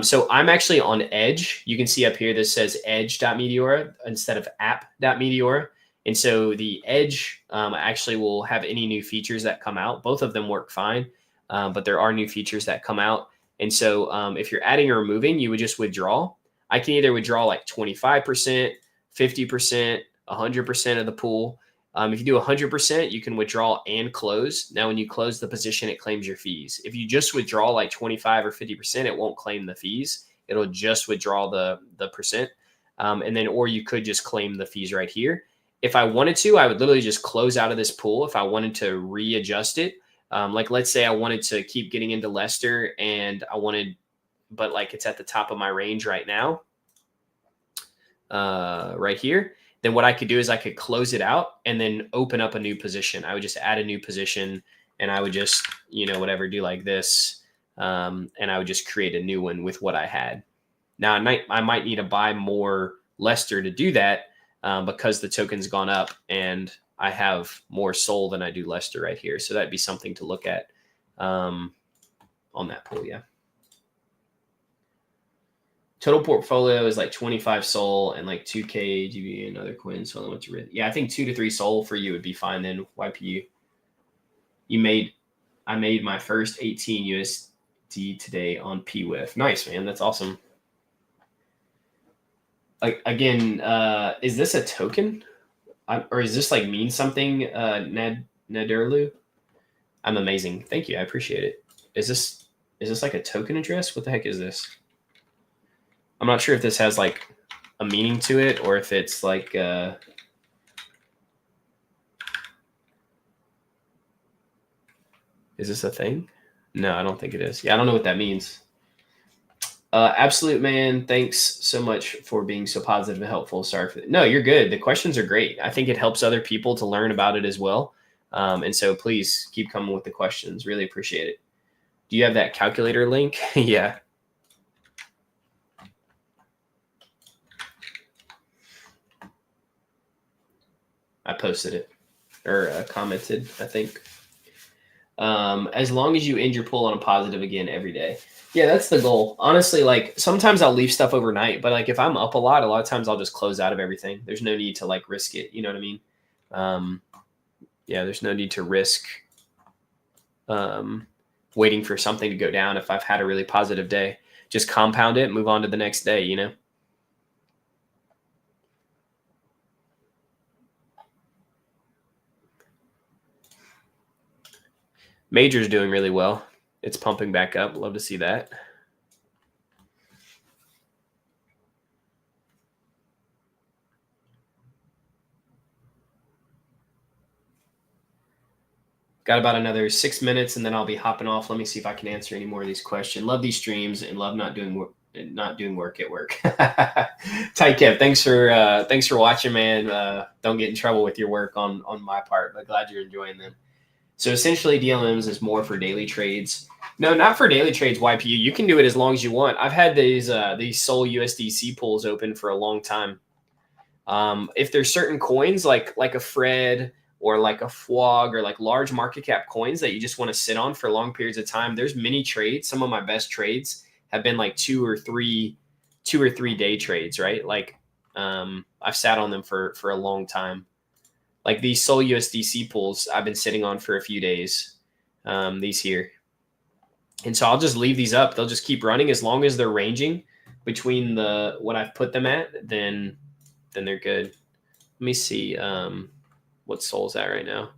So I'm actually on Edge. You can see up here, this says edge.meteora instead of app.meteora. And so the Edge actually will have any new features that come out. Both of them work fine, but there are new features that come out. And so if you're adding or removing, you would just withdraw. I can either withdraw like 25%, 50%, 100% of the pool. If you do 100%, you can withdraw and close. Now, when you close the position, it claims your fees. If you just withdraw like 25 or 50%, it won't claim the fees. It'll just withdraw the percent. And then, or you could just claim the fees right here. If I wanted to, I would literally just close out of this pool. If I wanted to readjust it, like let's say I wanted to keep getting into Lester and I wanted, but like it's at the top of my range right now, right here. Then what I could do is I could close it out and then open up a new position. I would just add a new position and I would just, whatever, do like this. And I would just create a new one with what I had. Now I might need to buy more Lester to do that because the token's gone up and I have more Sol than I do Lester right here. So that'd be something to look at on that pool. Yeah. Total portfolio is like 25 Sol and like 2K GB and other coins. So I went to read. Yeah, I think 2 to 3 Sol for you would be fine then. YPU. I made my first 18 USD today on PWIF. Nice, man. That's awesome. Like again, is this a token? Or is this like mean something? Naderlu? I'm amazing. Thank you. I appreciate it. Is this like a token address? What the heck is this? I'm not sure if this has like a meaning to it or if it's like is this a thing? No, I don't think it is. Yeah, I don't know what that means. Absolute man, thanks so much for being so positive and helpful. Sorry for that. No, you're good. The questions are great. I think it helps other people to learn about it as well. And so please keep coming with the questions. Really appreciate it. Do you have that calculator link? Yeah. I posted it or commented, I think. As long as you end your pool on a positive again every day. Yeah, that's the goal. Honestly, like sometimes I'll leave stuff overnight, but like if I'm up a lot of times I'll just close out of everything. There's no need to like risk it. You know what I mean? Yeah, there's no need to risk waiting for something to go down if I've had a really positive day. Just compound it, move on to the next day, Major's doing really well. It's pumping back up. Love to see that. Got about another 6 minutes and then I'll be hopping off. Let me see if I can answer any more of these questions. Love these streams and love not doing not doing work at work. Ty Kev, thanks for watching, man. Don't get in trouble with your work on my part, but glad you're enjoying them. So essentially, DLMs is more for daily trades. No, not for daily trades. YPU, you can do it as long as you want. I've had these Sol USDC pools open for a long time. If there's certain coins like a Fred or like a FWOG or like large market cap coins that you just want to sit on for long periods of time, there's many trades. Some of my best trades have been like 2 or 3 day trades, right? Like I've sat on them for a long time. Like these Sol USDC pools I've been sitting on for a few days, these here. And so I'll just leave these up. They'll just keep running as long as they're ranging between what I've put them at, then they're good. Let me see what Sol's at right now.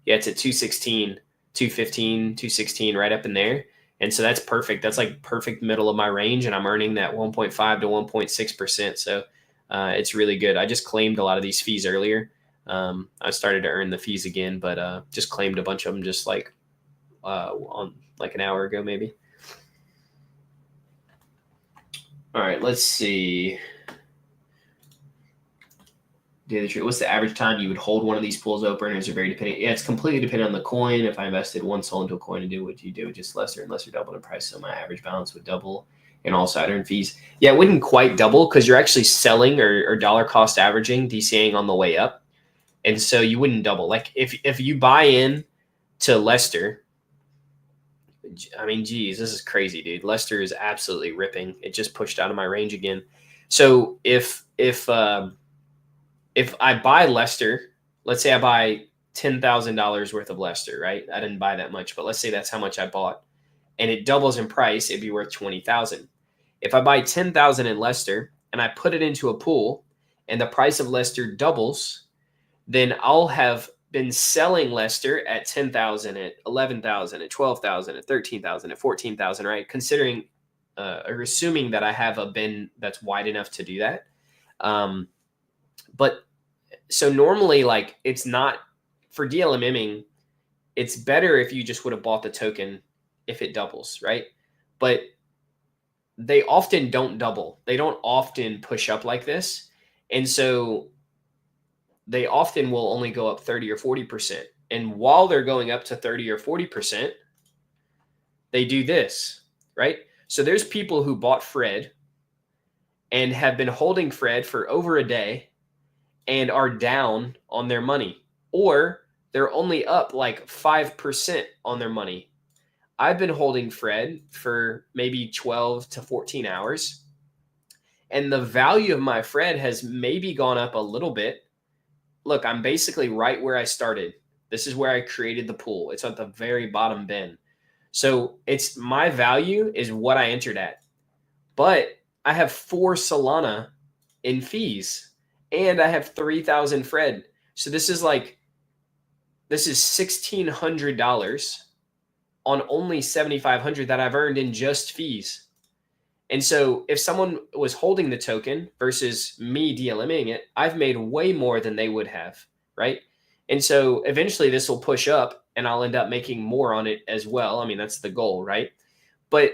Yeah, it's at 216, 215, 216, right up in there. And so that's perfect. That's like perfect middle of my range, and I'm earning that 1.5 to 1.6%. So it's really good. I just claimed a lot of these fees earlier. I started to earn the fees again, but just claimed a bunch of them just like on like an hour ago, maybe. All right, let's see. Daily trade. What's the average time you would hold one of these pools open? Is it very dependent? Yeah, it's completely dependent on the coin. If I invested one Sol into a coin and do what you do, just lesser and lesser double in price, so my average balance would double, and also I'd earn fees. Yeah, it wouldn't quite double because you're actually selling or dollar cost averaging, DCAing on the way up, and so you wouldn't double. Like if you buy in to Lester, I mean, geez, this is crazy, dude. Lester is absolutely ripping. It just pushed out of my range again. So if I buy Lester, let's say I buy $10,000 worth of Lester, right? I didn't buy that much, but let's say that's how much I bought, and it doubles in price, it'd be worth $20,000. If I buy $10,000 in Lester and I put it into a pool, and the price of Lester doubles, then I'll have been selling Lester at $10,000, at $11,000, at $12,000, at $13,000, at $14,000, right? Considering or assuming that I have a bin that's wide enough to do that. But so normally, like, it's not for Dlmming, it's better if you just would have bought the token if it doubles, right? But they often don't double. They don't often push up like this. And so they often will only go up 30 or 40%. And while they're going up to 30 or 40%, they do this, right? So there's people who bought Fred and have been holding Fred for over a day and are down on their money, or they're only up like 5% on their money. I've been holding Fred for maybe 12 to 14 hours, and the value of my Fred has maybe gone up a little bit. Look, I'm basically right where I started. This is where I created the pool. It's at the very bottom bin. So it's my value is what I entered at. But I have 4 Solana in fees, and I have 3,000 Fred. So this is $1,600 on only 7,500 that I've earned in just fees. And so if someone was holding the token versus me Dlmming it, I've made way more than they would have, right? And so eventually this will push up and I'll end up making more on it as well. I mean, that's the goal, right? But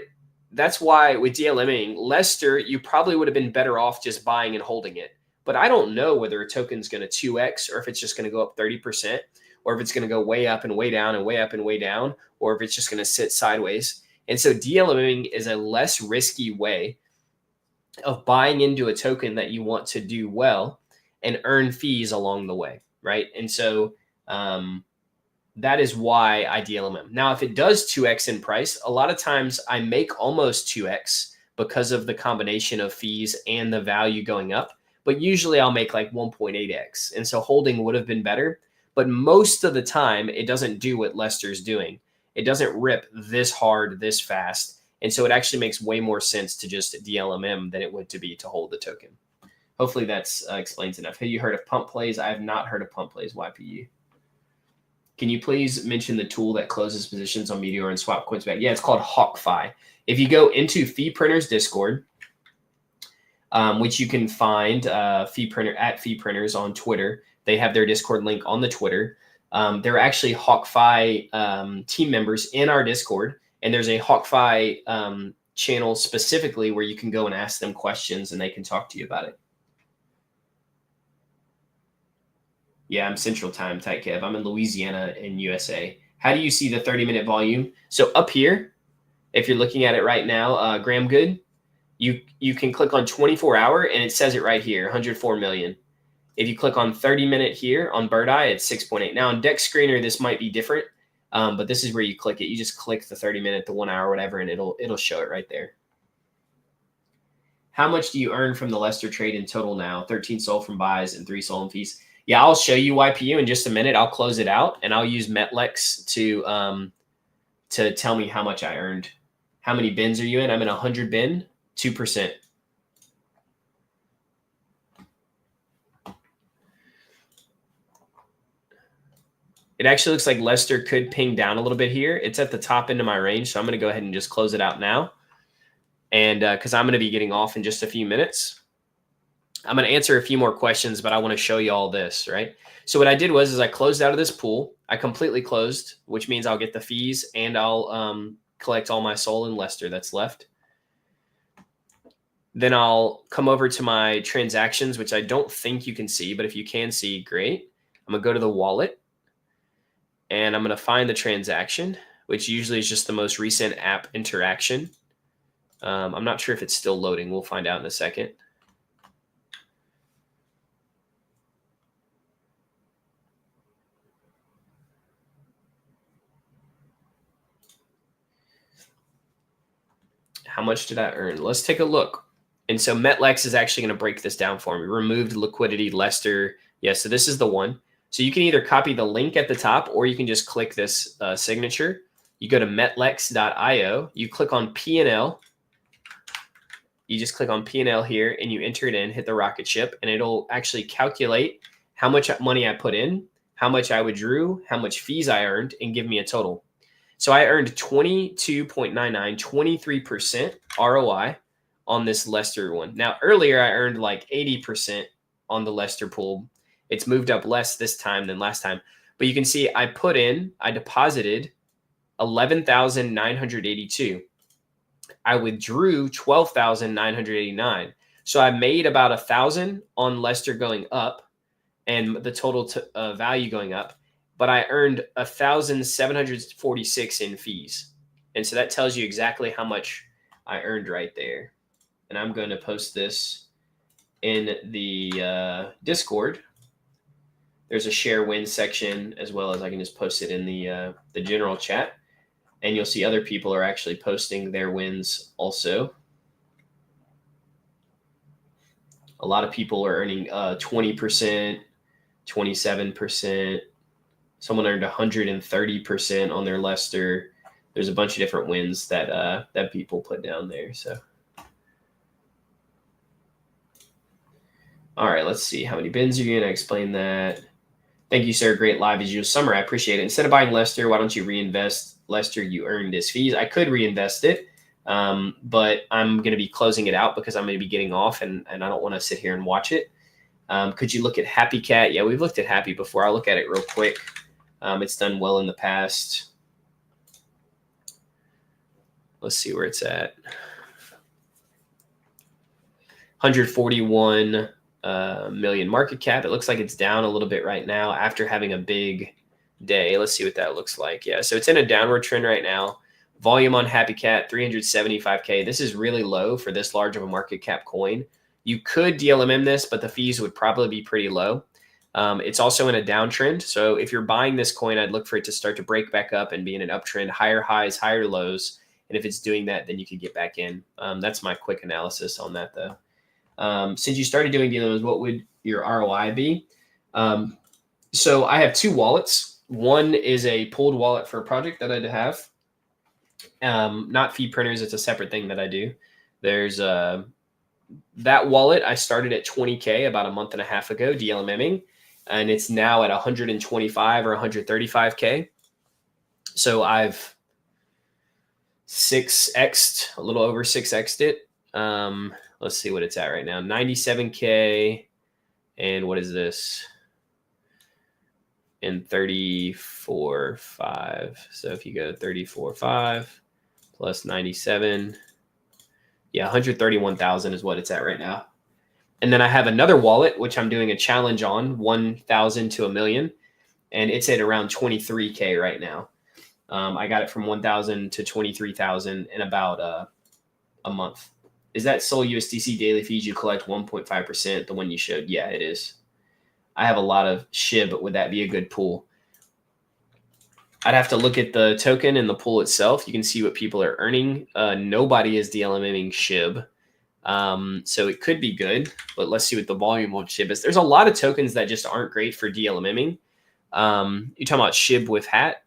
that's why with Dlmming, Lester, you probably would have been better off just buying and holding it. But I don't know whether a token's going to 2x, or if it's just going to go up 30%, or if it's going to go way up and way down and way up and way down, or if it's just going to sit sideways. And so Dlmming is a less risky way of buying into a token that you want to do well and earn fees along the way, right? And so that is why I Dlmm. Now, if it does 2x in price, a lot of times I make almost 2x because of the combination of fees and the value going up. But usually I'll make like 1.8x. And so holding would have been better. But most of the time, it doesn't do what Lester's doing. It doesn't rip this hard, this fast. And so it actually makes way more sense to just Dlmm than it would to hold the token. Hopefully that explains enough. Have you heard of pump plays? I have not heard of pump plays, YPU. Can you please mention the tool that closes positions on Meteor and swap coins back? Yeah, it's called HawkFi. If you go into Fee Printers Discord, which you can find Fee Printers on Twitter. They have their Discord link on the Twitter. There are actually HawkFi team members in our Discord, and there's a HawkFi channel specifically where you can go and ask them questions and they can talk to you about it. Yeah, I'm Central Time, Tight Kev. I'm in Louisiana in USA. How do you see the 30-minute volume? So up here, if you're looking at it right now, Graham Good, you can click on 24-hour and it says it right here, 104 million. If you click on 30-minute here on Bird Eye, it's 6.8. Now on Deck Screener, this might be different, but this is where you click it. You just click the 30-minute, the 1 hour, whatever, and it'll show it right there. How much do you earn from the Lester trade in total now? 13 sold from buys and 3 sold in fees. Yeah, I'll show you YPU in just a minute. I'll close it out and I'll use Metlex to tell me how much I earned. How many bins are you in? I'm in 100 bin, 2%. It actually looks like Lester could ping down a little bit here. It's at the top end of my range, so I'm going to go ahead and just close it out now. And because I'm going to be getting off in just a few minutes. I'm going to answer a few more questions, but I want to show you all this, right? So what I did was I closed out of this pool. I completely closed, which means I'll get the fees and I'll collect all my Sol and Lester that's left. Then I'll come over to my transactions, which I don't think you can see, but if you can see, great. I'm going to go to the wallet and I'm going to find the transaction, which usually is just the most recent app interaction. I'm not sure if it's still loading. We'll find out in a second. How much did I earn? Let's take a look. And so Metlex is actually going to break this down for me. Removed liquidity, Lester. Yeah, so this is the one. So you can either copy the link at the top or you can just click this signature. You go to metlex.io. You click on P&L. You just click on P&L here and you enter it in, hit the rocket ship, and it'll actually calculate how much money I put in, how much I withdrew, how much fees I earned, and give me a total. So I earned 22.99, 23% ROI on this Lester one. Now, earlier I earned like 80% on the Lester pool. It's moved up less this time than last time. But you can see I deposited 11,982. I withdrew 12,989. So I made about 1,000 on Lester going up and the total value going up. But I earned 1,746 in fees. And so that tells you exactly how much I earned right there. And I'm going to post this in the Discord. There's a share win section, as well as I can just post it in the general chat. And you'll see other people are actually posting their wins also. A lot of people are earning 20%, 27%. Someone earned 130% on their Lester. There's a bunch of different wins that that people put down there. So, all right, let's see how many bins are you in. I explained that. Thank you, sir. Great live as usual. Summer, I appreciate it. Instead of buying Lester, why don't you reinvest Lester? You earned his fees. I could reinvest it, but I'm going to be closing it out because I'm going to be getting off, and I don't want to sit here and watch it. Could you look at Happy Cat? Yeah, we've looked at Happy before. I'll look at it real quick. It's done well in the past. Let's see where it's at. 141 million market cap. It looks like it's down a little bit right now after having a big day. Let's see what that looks like. Yeah, so it's in a downward trend right now. Volume on Happy Cat, 375K. This is really low for this large of a market cap coin. You could DLMM this, but the fees would probably be pretty low. It's also in a downtrend. So if you're buying this coin, I'd look for it to start to break back up and be in an uptrend, higher highs, higher lows. And if it's doing that, then you could get back in. That's my quick analysis on that, though. Since you started doing dealings, what would your ROI be? So I have two wallets. One is a pooled wallet for a project that I have. Not fee printers. It's a separate thing that I do. There's that wallet I started at 20K about a month and a half ago, DLMing, and it's now at 125 or 135K. So I've 6x'd, a little over 6x'd it. Let's see what it's at right now. 97K. And what is this? And 34.5. So if you go 34.5 plus 97, Yeah, 131,000 is what it's at right now. And then I have another wallet, which I'm doing a challenge on, 1,000 to a million, and it's at around 23K right now. I got it from 1,000 to 23,000 in about a month. Is that Sol USDC daily fees you collect 1.5%? The one you showed? Yeah, it is. I have a lot of SHIB, but would that be a good pool? I'd have to look at the token and the pool itself. You can see what people are earning. Nobody is Dlmming SHIB. So it could be good, but let's see what the volume on SHIB is. There's a lot of tokens that just aren't great for Dlmming. You're talking about SHIB with hat?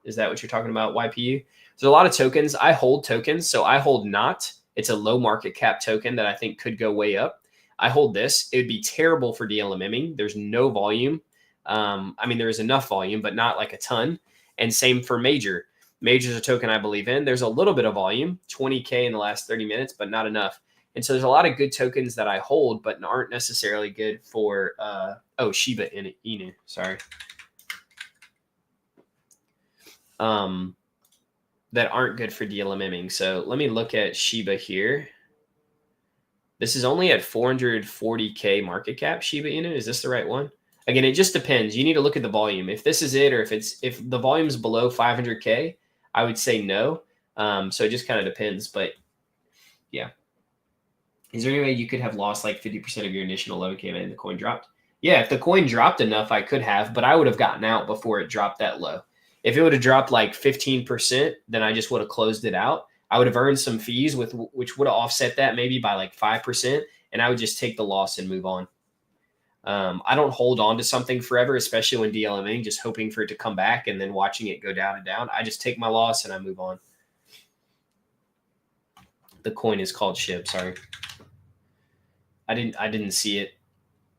Is that what you're talking about, YPU? There's a lot of tokens. I hold tokens. So I hold NOT. It's a low market cap token that I think could go way up. I hold this. It would be terrible for Dlmming. There's no volume. I mean, there is enough volume, but not like a ton. And same for Major. Major is a token I believe in. There's a little bit of volume, 20K in the last 30 minutes, but not enough. And so there's a lot of good tokens that I hold, but aren't necessarily good for, Shiba Inu, sorry. That aren't good for Dlmming. So let me look at Shiba here. This is only at 440K market cap, Shiba Inu. Is this the right one? Again, it just depends. You need to look at the volume. If this is it, or if the volume is below 500K, I would say no. So it just kind of depends. But yeah. Is there any way you could have lost like 50% of your initial 11K and the coin dropped? Yeah, if the coin dropped enough, I could have, but I would have gotten out before it dropped that low. If it would have dropped like 15%, then I just would have closed it out. I would have earned some fees which would have offset that maybe by like 5%, and I would just take the loss and move on. I don't hold on to something forever, especially when Dlmming, just hoping for it to come back and then watching it go down and down. I just take my loss and I move on. The coin is called SHIB. Sorry, I didn't see it.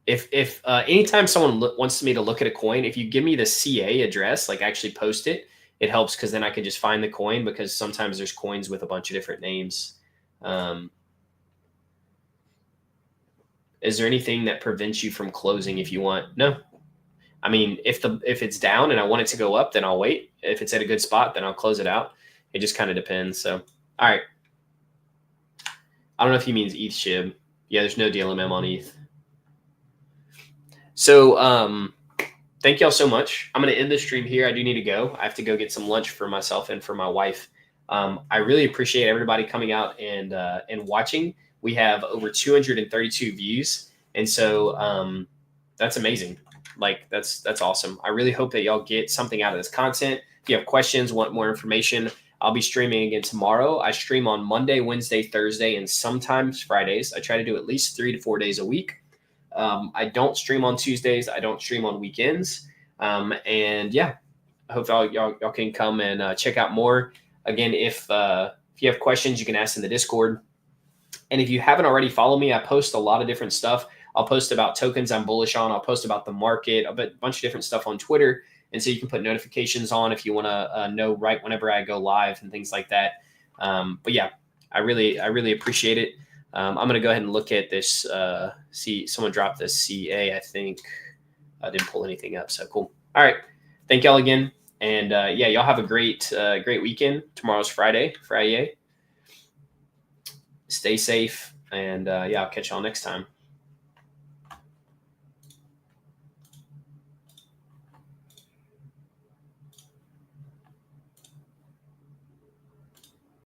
If anytime someone wants me to look at a coin, if you give me the CA address, like actually post it, it helps because then I can just find the coin, because sometimes there's coins with a bunch of different names. Is there anything that prevents you from closing if you want? No. I mean, if it's down and I want it to go up, then I'll wait. If it's at a good spot, then I'll close it out. It just kind of depends. So, all right. I don't know if he means ETH SHIB. Yeah, there's no DLMM on ETH. So, thank y'all so much. I'm going to end the stream here. I do need to go. I have to go get some lunch for myself and for my wife. I really appreciate everybody coming out and watching. We have over 232 views. And so that's amazing. Like, that's awesome. I really hope that y'all get something out of this content. If you have questions, want more information, I'll be streaming again tomorrow. I stream on Monday, Wednesday, Thursday, and sometimes Fridays. I try to do at least 3 to 4 days a week. I don't stream on Tuesdays. I don't stream on weekends. And yeah, I hope y'all can come and check out more. Again, if you have questions, you can ask in the Discord. And if you haven't already followed me, I post a lot of different stuff. I'll post about tokens I'm bullish on. I'll post about the market, a bunch of different stuff on Twitter. And so you can put notifications on if you want to know right whenever I go live and things like that. But yeah, I really appreciate it. I'm going to go ahead and look at this. See, someone dropped this CA, I think. I didn't pull anything up, so cool. All right. Thank y'all again. And yeah, y'all have a great weekend. Tomorrow's Friday. Stay safe. And yeah, I'll catch y'all next time.